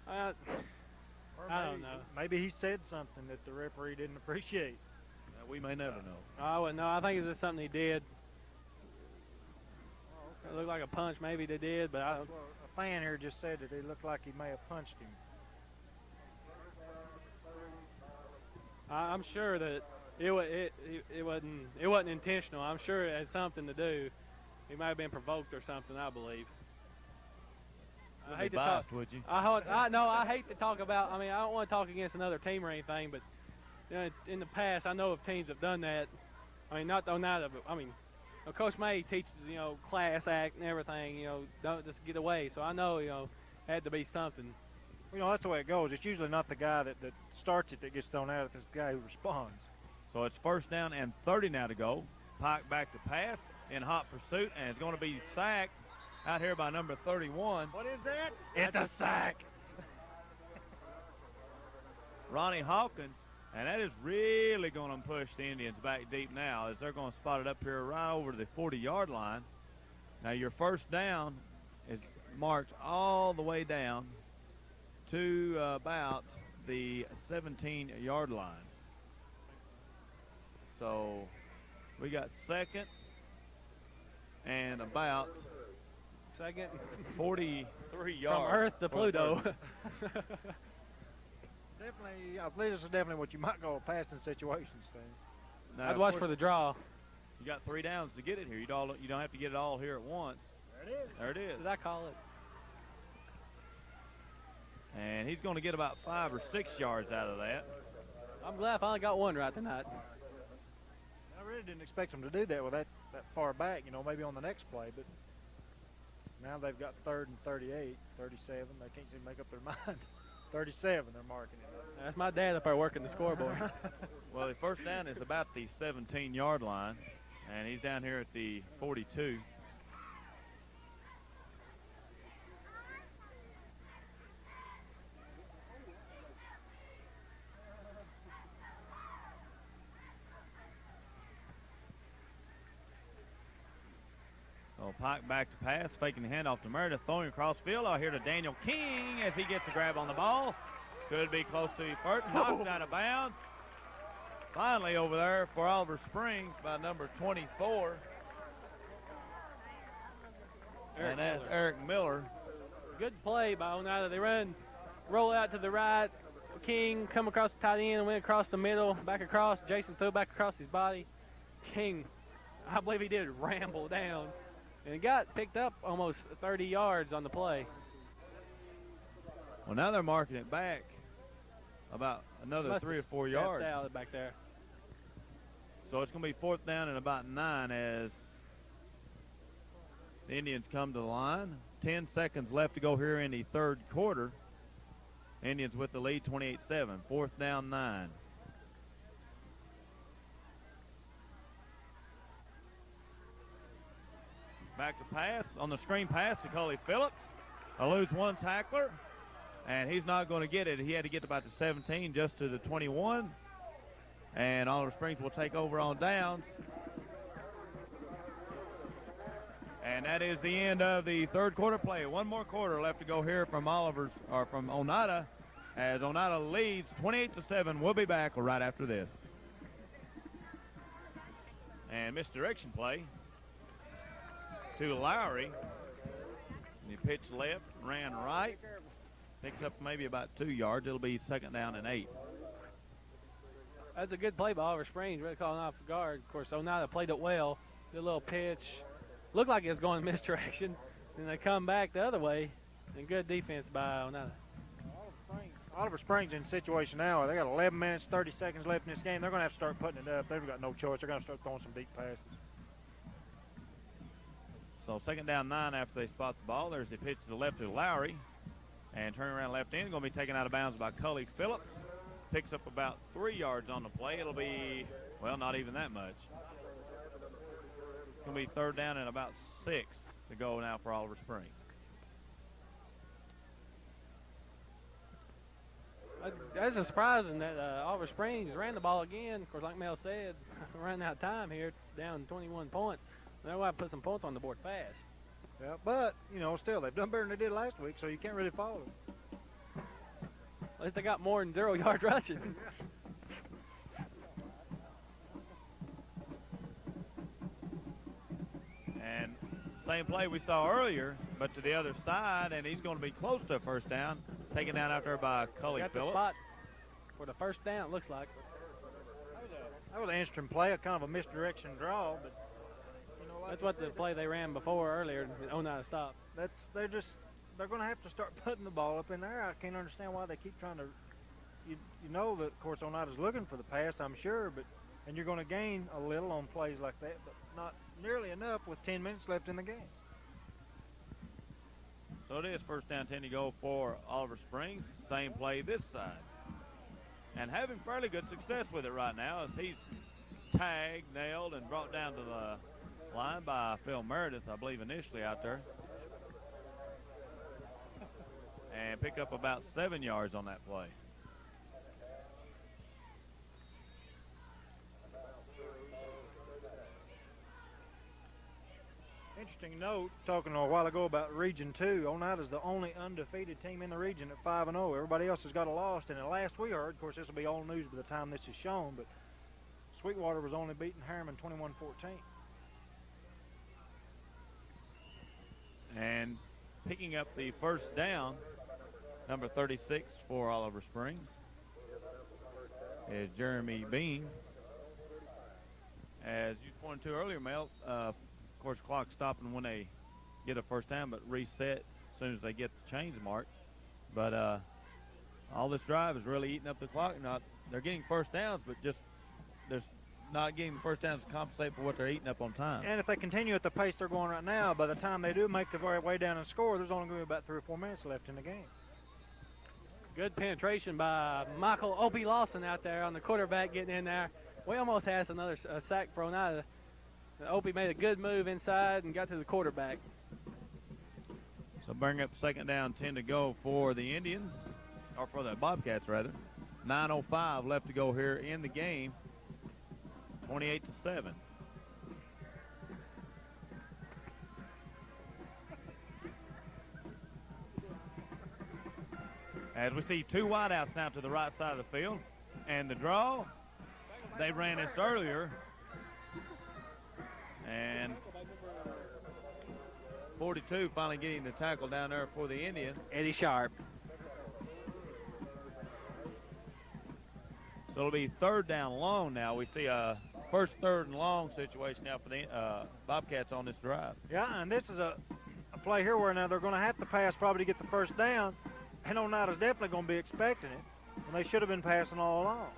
Speaker 3: I don't know.
Speaker 2: Maybe he said something that the referee didn't appreciate.
Speaker 5: We may never know.
Speaker 3: I wouldn't know. I think it's just something he did. It looked like a punch. Maybe they did, but I don't.
Speaker 2: Well, a fan here just said that it looked like he may have punched him.
Speaker 3: I'm sure that it wasn't intentional. I'm sure it had something to do. He might have been provoked or something, I believe. I hate to talk.
Speaker 5: Would you?
Speaker 3: I hate to talk about. I mean, I don't want to talk against another team or anything, but in the past, I know of teams have done that. I mean, not Oneida, but I mean, Coach May teaches class act and everything. Don't just get away. So I know had to be something.
Speaker 2: That's the way it goes. It's usually not the guy that starts it that gets thrown out. It's the guy who responds.
Speaker 5: So it's first down and 30 now to go. Pike back to pass in hot pursuit, and it's going to be sacked out here by number 31.
Speaker 2: What is that?
Speaker 3: It's a sack.
Speaker 5: Ronnie Hawkins, and that is really going to push the Indians back deep now as they're going to spot it up here right over the 40-yard line. Now your first down is marked all the way down to about the 17-yard line. So we got second and about 43 yards.
Speaker 3: From Earth to Pluto.
Speaker 2: Definitely, I believe this is definitely what you might call a passing situation, Steve.
Speaker 5: Now,
Speaker 3: I'd watch for the draw.
Speaker 5: You got 3 downs to get it here. You don't have to get it all here at once.
Speaker 2: There it is.
Speaker 5: There it is.
Speaker 3: Did I call it?
Speaker 5: And he's going to get about 5 or 6 yards out of that.
Speaker 3: I'm glad I finally got one right tonight.
Speaker 2: I really didn't expect them to do that with that far back, maybe on the next play, but now they've got 3rd and 38, 37. They can't seem to make up their mind. 37, they're marking it.
Speaker 3: That's my dad up there working the scoreboard.
Speaker 5: Well, the first down is about the 17-yard line, and he's down here at the 42. Pike back to pass, faking the handoff to Meredith, throwing across field out here to Daniel King as he gets a grab on the ball. Could be close to the first, knocked out of bounds. Finally over there for Oliver Springs by number 24. And that's Eric Miller.
Speaker 3: Good play by Oneida. They roll out to the right. King come across the tight end, went across the middle, back across. Jason threw back across his body. King, I believe he did ramble down and got picked up almost 30 yards on the play.
Speaker 5: Well, now they're marking it back about another 3 or 4 yards.
Speaker 3: Out back there.
Speaker 5: So it's going to be 4th down and about 9 as the Indians come to the line. 10 seconds left to go here in the 3rd quarter. Indians with the lead, 28-7. 4th down, 9. Back to pass. On the screen pass to Coley Phillips. Eludes one tackler, and he's not going to get it. He had to get about the 17, just to the 21. And Oliver Springs will take over on downs. And that is the end of the 3rd quarter play. One more quarter left to go here from from Oneida, as Oneida leads 28-7. We'll be back right after this. And misdirection play to Lowry. He pitched left, ran right, picks up maybe about 2 yards. It'll be 2nd down and 8.
Speaker 3: That's a good play by Oliver Springs, really calling off guard. Of course, Oneida played it well. Did a little pitch. Looked like it was going misdirection. Then they come back the other way. And good defense by Oneida.
Speaker 2: Oliver Springs in a situation now. They got 11 minutes, 30 seconds left in this game. They're going to have to start putting it up. They've got no choice. They're going to start throwing some deep passes.
Speaker 5: So 2nd down 9 after they spot the ball. There's the pitch to the left to Lowry. And turning around left end, going to be taken out of bounds by Cully Phillips. Picks up about 3 yards on the play. It'll be, well, not even that much. It's going to be 3rd down and about 6 to go now for Oliver Springs.
Speaker 3: That's surprising that Oliver Springs ran the ball again. Of course, like Mel said, running out of time here, down 21 points. They want to put some points on the board fast.
Speaker 2: Yeah, but, you know, still, they've done better than they did last week, so you can't really follow them.
Speaker 3: At least they got more than 0 yard rushing.
Speaker 5: And same play we saw earlier, but to the other side, and he's going to be close to a 1st down. Taken down out there by Cully
Speaker 3: Got
Speaker 5: Phillips.
Speaker 3: the spot for the 1st down, it looks like.
Speaker 2: That was an interesting play, a kind of a misdirection draw, but you know,
Speaker 3: That's what the play they ran before earlier. Oneida stopped.
Speaker 2: they're going to have to start putting the ball up in there. I can't understand why they keep trying to. You know that, of course, Oneida's looking for the pass, I'm sure, and you're going to gain a little on plays like that, but not nearly enough with 10 minutes left in the game.
Speaker 5: So it is 1st down 10 to go for Oliver Springs. Same play this side. And having fairly good success with it right now as he's tagged, nailed, and brought down to the line by Phil Meredith, I believe, initially out there. And pick up about 7 yards on that play.
Speaker 2: Interesting note, talking a while ago about Region 2, Oneida's the only undefeated team in the region at 5-0. Everybody else has got a loss, and the last we heard, of course, this will be old news by the time this is shown, but Sweetwater was only beating Harriman 21-14.
Speaker 5: And picking up the 1st down, number 36 for Oliver Springs, is Jeremy Bean. As you pointed to earlier, Mel, of course, clock stopping when they get a 1st down, but resets as soon as they get the chains marked. But all this drive is really eating up the clock. They're getting 1st downs, but just there's not getting the 1st downs to compensate for what they're eating up on time.
Speaker 2: And if they continue at the pace they're going right now, by the time they do make their way down and score, there's only going to be about 3 or 4 minutes left in the game.
Speaker 3: Good penetration by Michael Opie Lawson out there on the quarterback getting in there. We almost had another sack for Oneida. Opie made a good move inside and got to the quarterback.
Speaker 5: So bring up 2nd down, 10 to go for the Indians, or for the Bobcats rather. 9:05 left to go here in the game. 28-7. As we see two wideouts now to the right side of the field. And the draw, they ran this earlier. And 42 finally getting the tackle down there for the Indians.
Speaker 3: Eddie Sharp.
Speaker 5: So it'll be third down long now. We see a first third and long situation now for the Bobcats on this drive.
Speaker 2: Yeah, and this is a play here where now they're going to have to pass probably to get the first down. And Oneida's definitely going to be expecting it. And they should have been passing all along.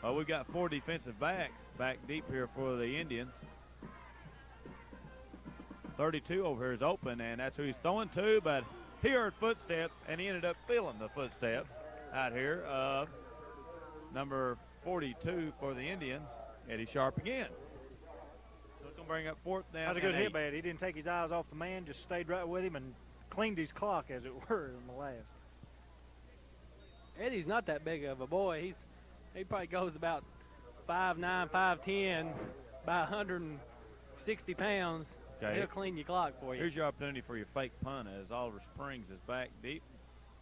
Speaker 5: Well, we've got 4 defensive backs back deep here for the Indians. 32 over here is open, and that's who he's throwing to, but he heard footsteps, and he ended up feeling the footsteps out here of number 42 for the Indians, Eddie Sharp again. So it's going to bring up fourth down.
Speaker 2: That was a good hit, Bad. He didn't take his eyes off the man, just stayed right with him and cleaned his clock, as it were, in the last.
Speaker 3: Eddie's not that big of a boy. He probably goes about 5'9", 5'10", about 160 pounds.
Speaker 5: Okay.
Speaker 3: He'll clean your clock for you.
Speaker 5: Here's your opportunity for your fake punt as Oliver Springs is back deep.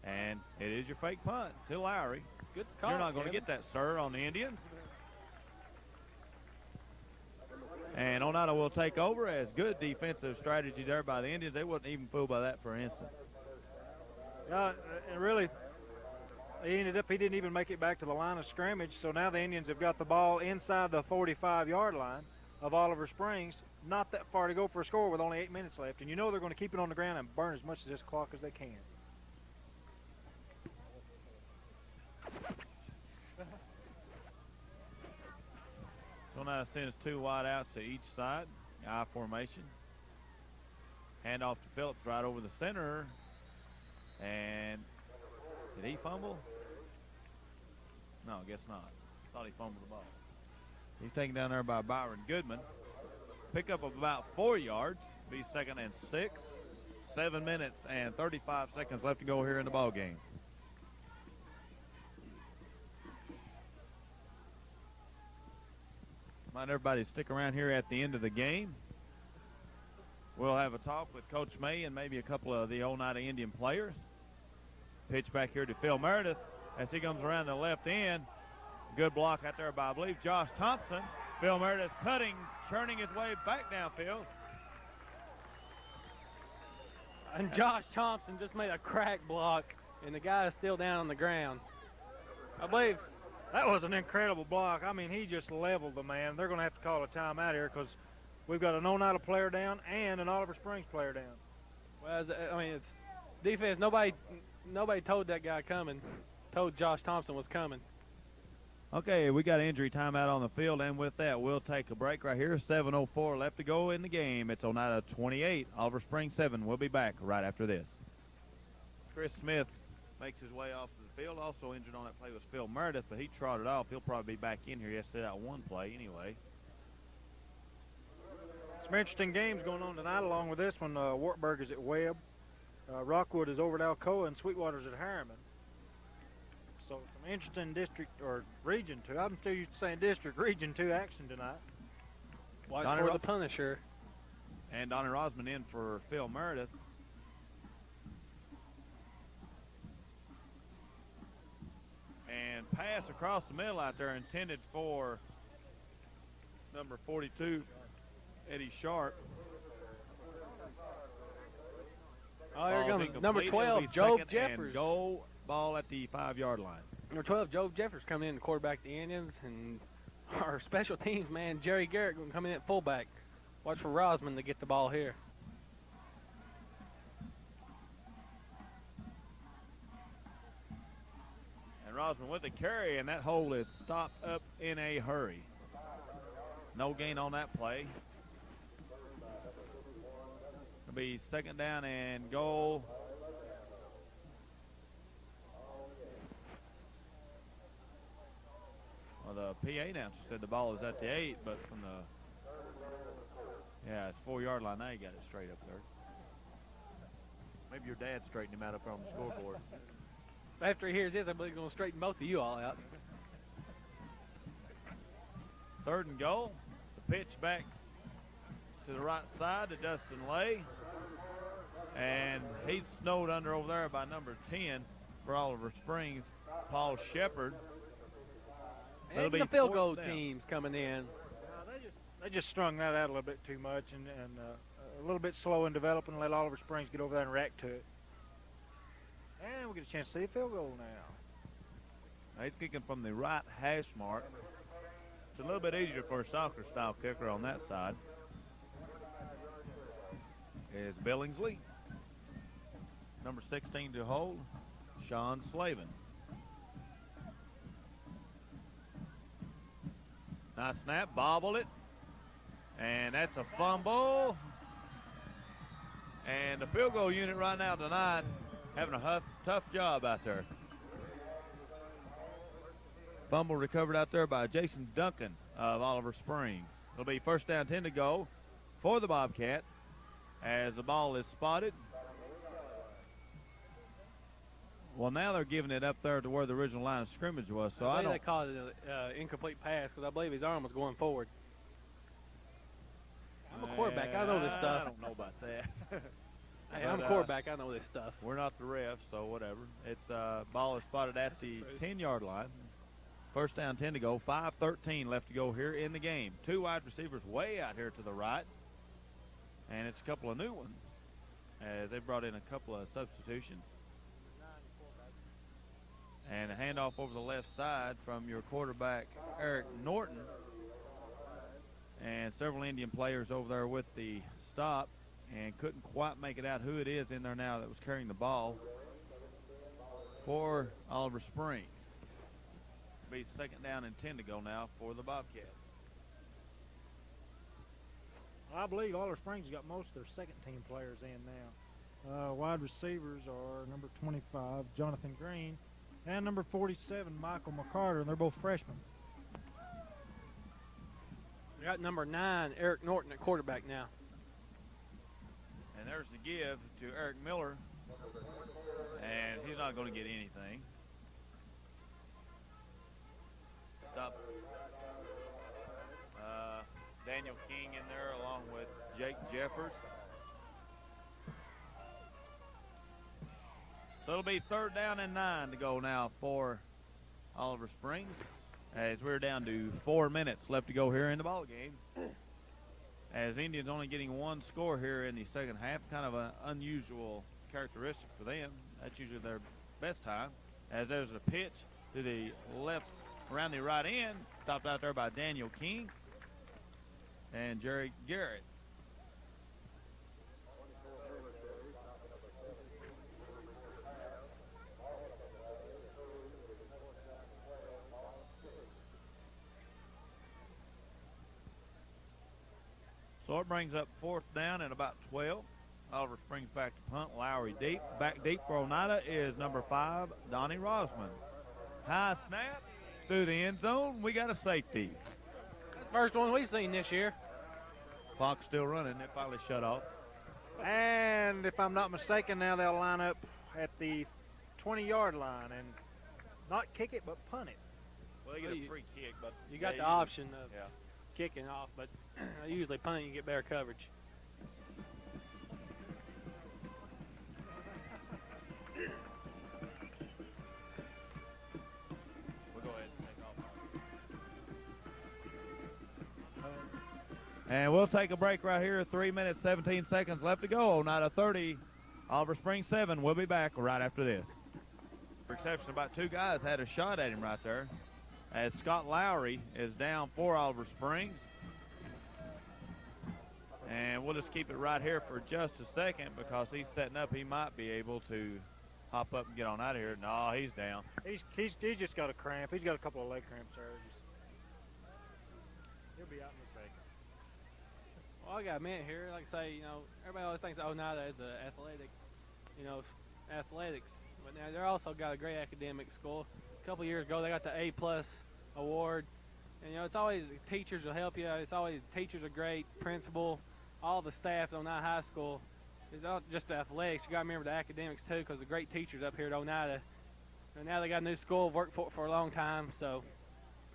Speaker 5: And it is your fake punt to Lowry.
Speaker 3: Good call.
Speaker 5: You're not going to get that, sir, on the Indians. And Oneida will take over as good defensive strategy there by the Indians. They wasn't even fooled by that for an instant.
Speaker 2: Yeah, and really, he didn't even make it back to the line of scrimmage. So now the Indians have got the ball inside the 45-yard line of Oliver Springs. Not that far to go for a score with only 8 minutes left. And you know they're going to keep it on the ground and burn as much of this clock as they can.
Speaker 5: So now sends 2 wide outs to each side. I formation. Hand off to Phillips right over the center. And did he fumble? No, I guess not. Thought he fumbled the ball. He's taken down there by Byron Goodman. Pickup of about 4 yards. Be 2nd and 6. 7 minutes and 35 seconds left to go here in the ball game. Mind everybody stick around here at the end of the game. We'll have a talk with Coach May and maybe a couple of the Oneida Indian players. Pitch back here to Phil Meredith as he comes around the left end. Good block out there by, I believe, Josh Thompson. Phil Meredith cutting, churning his way back downfield.
Speaker 3: And Josh Thompson just made a crack block, and the guy is still down on the ground. I believe
Speaker 2: that was an incredible block. I mean, he just leveled the man. They're going to have to call a timeout here because we've got an Oneida player down and an Oliver Springs player down.
Speaker 3: Well, it's defense. Nobody told that guy coming. Told Josh Thompson was coming.
Speaker 5: Okay, we got an injury timeout on the field, and with that, we'll take a break right here. 7:04 left to go in the game. It's Oneida 28, Oliver Springs 7. We'll be back right after this. Chris Smith makes his way off to the field. Also injured on that play was Phil Meredith, but he trotted off. He'll probably be back in here. He has to sit out one play anyway.
Speaker 2: Some interesting games going on tonight along with this one. Wartburg is at Webb. Rockwood is over at Alcoa, and Sweetwater's at Harriman. So some interesting district or region 2. I'm still used to saying district, region 2 action tonight.
Speaker 3: Watch for the Punisher.
Speaker 5: And Donnie Rosman in for Phil Meredith. And pass across the middle out there intended for number 42, Eddie Sharp.
Speaker 3: Oh, here comes number 12, Joe Jeffers.
Speaker 5: Goal ball at the 5-yard line.
Speaker 3: Number 12, Joe Jeffers coming in to quarterback the Indians, and our special teams man, Jerry Garrett, going to come in at fullback. Watch for Rosman to get the ball here.
Speaker 5: And Rosman with the carry, and that hole is stopped up in a hurry. No gain on that play. It'll be 2nd down and goal. Well, the PA announcer said the ball is at the 8, but from the, yeah, it's 4-yard line. Now you got it straight up there. Maybe your dad straightened him out up there on the scoreboard.
Speaker 3: After he hears this, I believe he's going to straighten both of you all out.
Speaker 5: 3rd and goal. The pitch back to the right side to Dustin Lay. And he's snowed under over there by number 10. for Oliver Springs, Paul Shepard. It'll
Speaker 3: And
Speaker 5: be
Speaker 3: the field
Speaker 5: fourth
Speaker 3: goal
Speaker 5: down.
Speaker 3: teams coming in.
Speaker 2: They just strung that out a little bit too much and a little bit slow in developing. Let Oliver Springs get over there and react to it. And we get a chance to see a field goal now.
Speaker 5: He's kicking from the right hash mark. It's a little bit easier for a soccer-style kicker on that side. Is Billingsley. Number 16 to hold, Sean Slavin. Nice snap, bobbled it. And that's a fumble. And the field goal unit right now tonight having a tough job out there. Fumble recovered out there by Jason Duncan of Oliver Springs. It'll be first down, 10 to go for the Bobcats as the ball is spotted. Well, now they're giving it up there to where the original line of scrimmage was. So
Speaker 3: I believe they called it an incomplete pass because I believe his arm was going forward. I'm a quarterback. I know this stuff.
Speaker 5: I don't know about that.
Speaker 3: Hey, I'm a quarterback. I know this stuff.
Speaker 5: We're not the refs, so whatever. It's ball is spotted at the 10-yard line. First down, 10 to go. 5:13 left to go here in the game. Two wide receivers way out here to the right. And it's a couple of new ones as they brought in a couple of substitutions. And a handoff over the left side from your quarterback, Eric Norton. And several Indian players over there with the stop and couldn't quite make it out who it is in there now that was carrying the ball for Oliver Springs. It'll be second down and 10 to go now for the Bobcats.
Speaker 2: I believe Oliver Springs got most of their second-team players in now. Wide receivers are number 25, Jonathan Green, and number 47, Michael McCarter, and they're both freshmen.
Speaker 3: We got number 9, Eric Norton at quarterback now.
Speaker 5: And there's the give to Eric Miller, and he's not going to get anything. Stop. Daniel King in there along with Jake Jeffers. So it'll be third down and 9 to go now for Oliver Springs as we're down to 4 minutes left to go here in the ball game. As Indians only getting one score here in the second half, kind of an unusual characteristic for them. That's usually their best time. As there's a pitch to the left around the right end, stopped out there by Daniel King and Jerry Garrett. So it brings up fourth down and about 12. Oliver Springs back to punt. Lowry deep. Back deep for Oneida is number 5, Donnie Rosman. High snap through the end zone. We got a safety.
Speaker 3: That's the first one we've seen this year.
Speaker 5: Clock's still running. It finally shut off.
Speaker 2: And if I'm not mistaken, now they'll line up at the 20-yard line and not kick it, but punt it.
Speaker 5: Well, they get a free kick, but
Speaker 3: you got the option of kicking off, but usually punting you get better coverage.
Speaker 5: We'll go ahead and take off. And we'll take a break right here. 3 minutes, 17 seconds left to go. Oneida 30, Oliver Springs 7. We'll be back right after this. For exception, about 2 guys had a shot at him right there. As Scott Lowry is down for Oliver Springs. And we'll just keep it right here for just a second because he's setting up. He might be able to hop up and get on out of here. No, he's down.
Speaker 2: He's just got a cramp. He's got a couple of leg cramps there. He'll be out in a second.
Speaker 3: Well, I got a minute here. Like I say, everybody always thinks Oneida is athletics. But now they're also got a great academic school. A couple years ago, they got the A+ award. And, it's always teachers will help you. It's always teachers are great, principal, all the staff at Oneida High School. It's not just the athletics. You got to remember the academics, too, because the great teachers up here at Oneida. And now they got a new school, worked for a long time. So,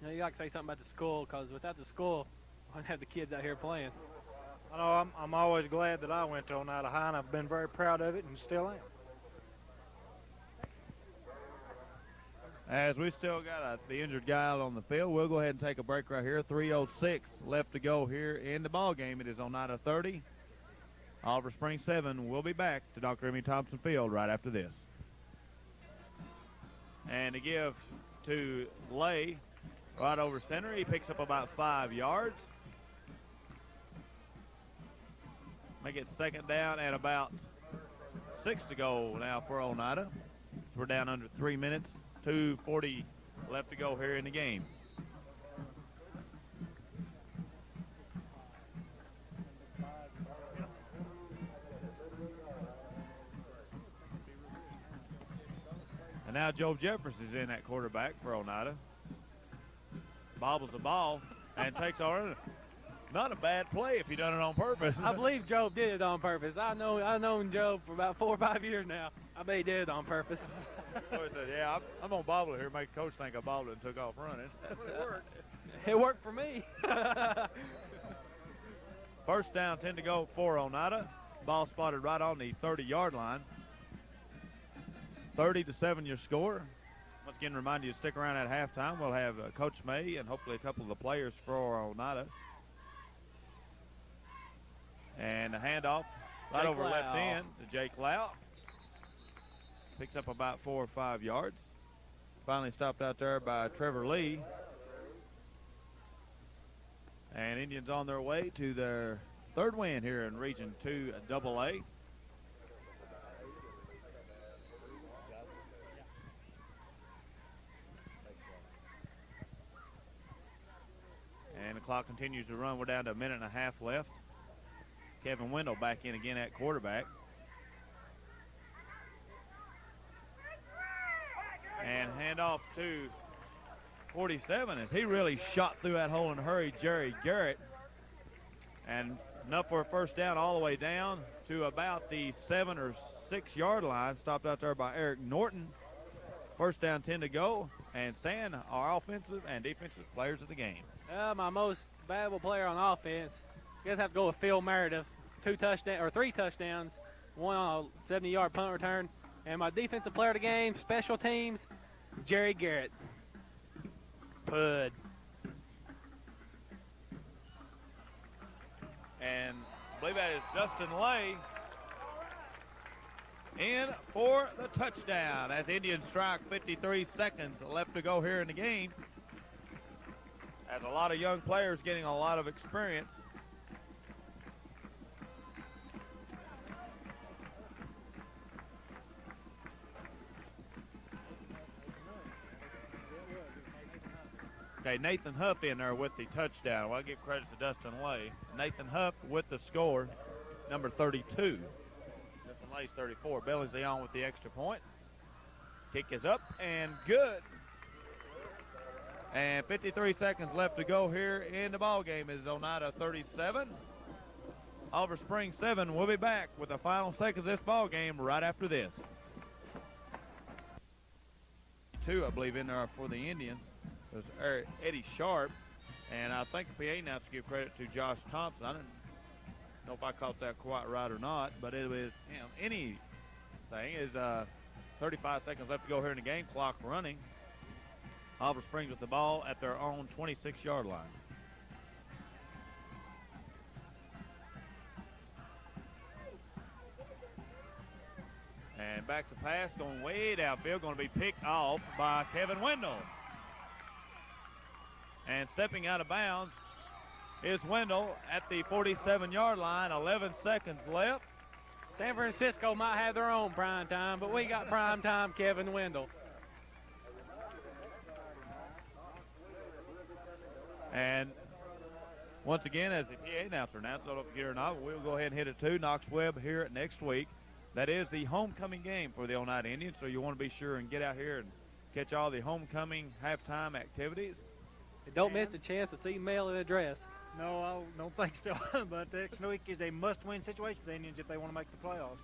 Speaker 3: you got to say something about the school, because without the school, we wouldn't have the kids out here playing.
Speaker 2: I know I'm always glad that I went to Oneida High, and I've been very proud of it and still am.
Speaker 5: As we still got the injured guy out on the field, we'll go ahead and take a break right here. 3:06 left to go here in the ball game. It is Oneida 30, Oliver Springs 7. We'll be back to Dr. Emmy Thompson Field right after this. And to give to Lay right over center, he picks up about 5 yards. Make it second down and about 6 to go now for Oneida. We're down under 3 minutes. 2:40 left to go here in the game. And now Joe Jeffers is in at quarterback for Oneida. Bobbles the ball and takes on it. Not a bad play if he done it on purpose.
Speaker 3: I believe Job did it on purpose. I've known Job for about 4 or 5 years now. I bet he did it on purpose.
Speaker 5: So he said, yeah, I'm going to bobble it here, make the coach think I bobbled it and took off running.
Speaker 3: It worked. It worked for me.
Speaker 5: First down, 10 to go for Oneida. Ball spotted right on the 30-yard line. 30-7 your score. Once again, remind you to stick around at halftime. We'll have Coach May and hopefully a couple of the players for Oneida. And a handoff right
Speaker 3: Jake
Speaker 5: over
Speaker 3: Lau.
Speaker 5: left end to Jake Lau. Picks up about 4 or 5 yards. Finally stopped out there by Trevor Lee. And Indians on their way to their third win here in Region 2 AA. And the clock continues to run. We're down to a minute and a half left. Kevin Wendell back in again at quarterback. And handoff to 47 as he really shot through that hole in a hurry, Jerry Garrett. And enough for a first down all the way down to about the 7 or 6 yard line. Stopped out there by Eric Norton. First down, 10 to go. And Stan, our offensive and defensive players of the game.
Speaker 3: My most valuable player on offense, I guess I have to go with Phil Meredith. 3 touchdowns, 1 on a 70-yard punt return. And my defensive player of the game, special teams, Jerry Garrett. Pud.
Speaker 5: And I believe that is Justin Lay in for the touchdown as Indians strike. 53 seconds left to go here in the game. As a lot of young players getting a lot of experience. Okay, Nathan Huff in there with the touchdown. Well, I give credit to Dustin Lay. Nathan Huff with the score, number 32. Dustin Lay's 34. Billingsley on with the extra point. Kick is up and good. And 53 seconds left to go here in the ball game. Is Oneida 37, Oliver Springs 7. We'll be back with the final seconds of this ball game right after this. 2, I believe, in there for the Indians. It was Eddie Sharp, and I think PA now has to give credit to Josh Thompson. I don't know if I caught that quite right or not, but it was anything. Is 35 seconds left to go here in the game. Clock running. Oliver Springs with the ball at their own 26-yard line. And back to pass, going way downfield, going to be picked off by Kevin Wendell. And stepping out of bounds is Wendell at the 47-yard line. 11 seconds left.
Speaker 3: San Francisco might have their own prime time, but we got prime time Kevin Wendell.
Speaker 5: And once again, as the PA announcer announced, I don't know if you get it or not, we'll go ahead and hit it to Knox Webb here next week. That is the homecoming game for the Oneida Indians, so you want to be sure and get out here and catch all the homecoming halftime activities.
Speaker 3: Don't miss the chance to see mail and address.
Speaker 2: No, I don't think so. But next week is a must-win situation for the Indians if they want to make the playoffs.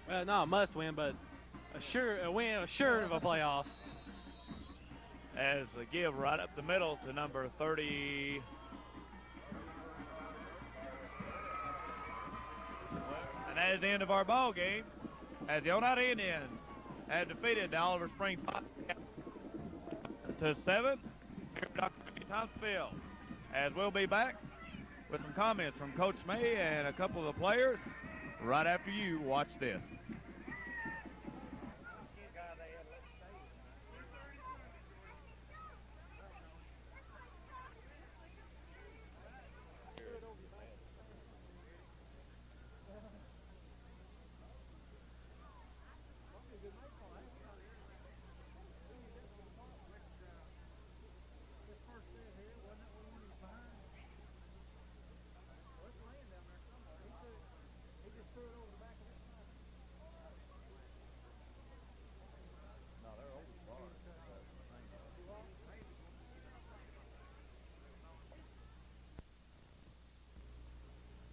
Speaker 3: Well, not a must-win, but a win assured of a playoff.
Speaker 5: As a give right up the middle to number 30. And that is the end of our ball game as the Oneida Indians have defeated the Oliver Springs Bobcats to 7 here at Dr. Amy Thompson Field. As we'll be back with some comments from Coach May and a couple of the players right after you watch this.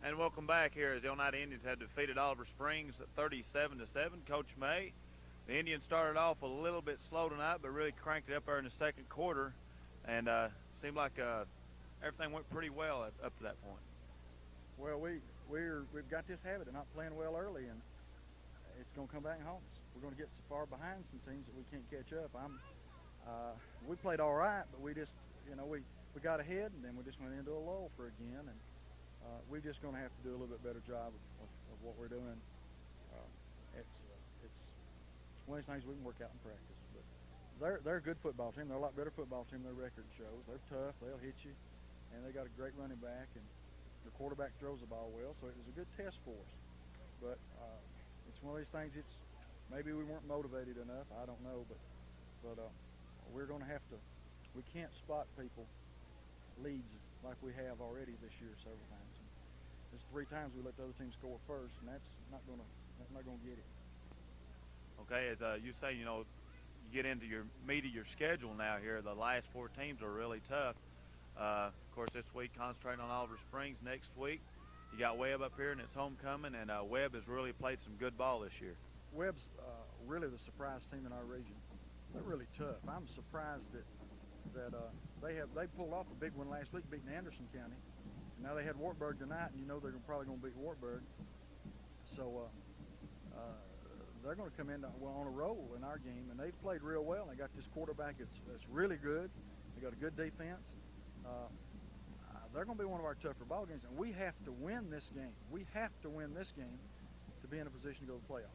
Speaker 5: And welcome back here as the Oneida Indians have defeated Oliver Springs 37-7. Coach May, the Indians started off a little bit slow tonight, but really cranked it up there in the second quarter, and seemed like everything went pretty well up to that point.
Speaker 6: Well, we've got this habit of not playing well early, and it's going to come back and haunt us. We're going to get so far behind some teams that we can't catch up. We played all right, but we just, we got ahead, and then we just went into a lull for again, and we're just going to have to do a little bit better job of what we're doing. It's one of these things we can work out in practice. But they're a good football team. They're a lot better football team than their record shows. They're tough. They'll hit you, and they got a great running back, and their quarterback throws the ball well. So it was a good test for us. But it's one of these things. It's maybe we weren't motivated enough. I don't know, but we're going to have to. We can't spot people leads like we have already this year several times. There's 3 times we let the other team score first, and that's not going to get it.
Speaker 5: Okay, as you say, you get into your meat of your schedule now here. The last 4 teams are really tough. Of course, this week concentrating on Oliver Springs. Next week, you got Webb up here, and it's homecoming, and Webb has really played some good ball this year.
Speaker 6: Webb's really the surprise team in our region. They're really tough. I'm surprised that they pulled off a big one last week, beating Anderson County. Now they had Wartburg tonight, and they're probably going to beat Wartburg. So they're going to come in on a roll in our game, and they've played real well. They got this quarterback that's really good. They got a good defense. They're going to be one of our tougher ball games, and we have to win this game. We have to win this game to be in a position to go to the playoff.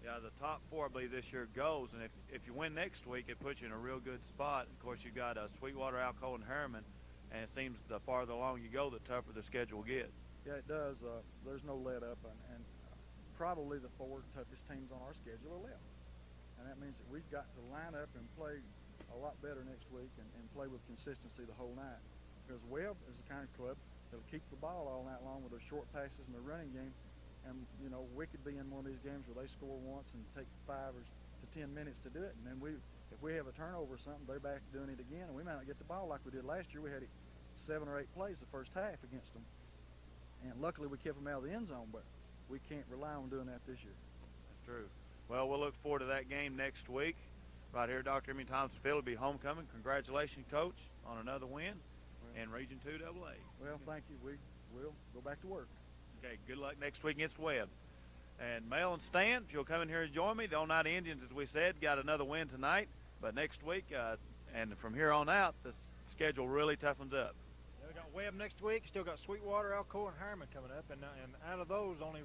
Speaker 5: Yeah, the top 4, I believe, this year goes, and if you win next week, it puts you in a real good spot. Of course, you got Sweetwater, Alcoa, and Harriman, and it seems the farther along you go, the tougher the schedule gets.
Speaker 6: Yeah, it does. There's no let up, and probably the 4 toughest teams on our schedule are left. And that means that we've got to line up and play a lot better next week and play with consistency the whole night. Because Webb is the kind of club that'll keep the ball all night long with their short passes and their running game. And, we could be in one of these games where they score once and take 5 to 10 minutes to do it. And then if we have a turnover or something, they're back doing it again. And we might not get the ball like we did last year. We had 7 or 8 plays the first half against them. And luckily we kept them out of the end zone, but we can't rely on doing that this year.
Speaker 5: That's true. Well, we'll look forward to that game next week. Right here, Dr. Emmy Thompson Field will be homecoming. Congratulations, Coach, on another win in Region 2 AA.
Speaker 6: Well, thank you. We will go back to work.
Speaker 5: Okay, good luck next week against Webb. And Mel and Stan, if you'll come in here and join me, the Oneida Indians, as we said, got another win tonight. But next week, and from here on out, the schedule really toughens up.
Speaker 2: We got Webb next week. Still got Sweetwater, Alcoa, and Harriman coming up. And out of those, only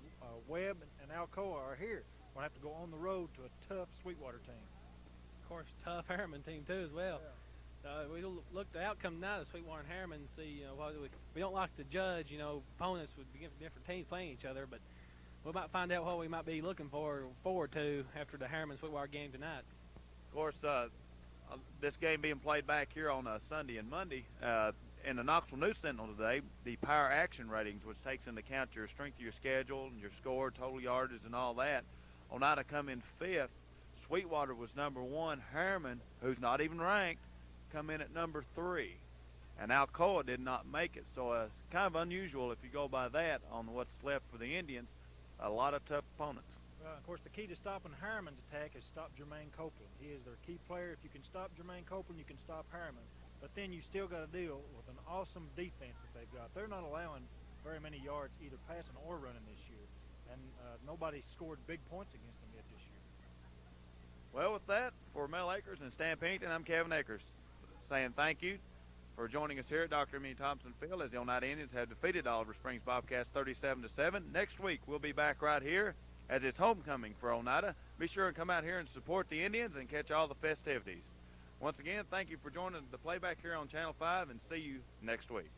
Speaker 2: Webb and Alcoa are here. We'll have to go on the road to a tough Sweetwater team.
Speaker 3: Of course, tough Harriman team too as well.
Speaker 2: Yeah.
Speaker 3: We look the outcome now of Sweetwater and Harriman and see, we don't like to judge, opponents with different teams playing each other, but we might find out what we might be looking forward to after the Harriman-Sweetwater game tonight.
Speaker 5: Of course, this game being played back here on Sunday and Monday, in the Knoxville News Sentinel today, the power action ratings, which takes into account your strength of your schedule and your score, total yardage, and all that, Oneida come in 5th. Sweetwater was number 1. Harriman, who's not even ranked, come in at number 3. And Alcoa did not make it. So it's kind of unusual if you go by that on what's left for the Indians. A lot of tough opponents.
Speaker 2: Well, of course, the key to stopping Harriman's attack is stop Jermaine Copeland. He is their key player. If you can stop Jermaine Copeland, you can stop Harriman. But then you still got to deal with an awesome defense that they've got. They're not allowing very many yards either passing or running this year. And nobody's scored big points against them yet this year.
Speaker 1: Well, with that, for Mel Akers and Stan Pennington, I'm Kevin Akers saying thank you for joining us here at Dr. M.E. Thompson Field as the Oneida Indians have defeated Oliver Springs Bobcats 37-7. Next week, we'll be back right here as it's homecoming for Oneida. Be sure and come out here and support the Indians and catch all the festivities. Once again, thank you for joining the playback here on Channel 5, and see you next week.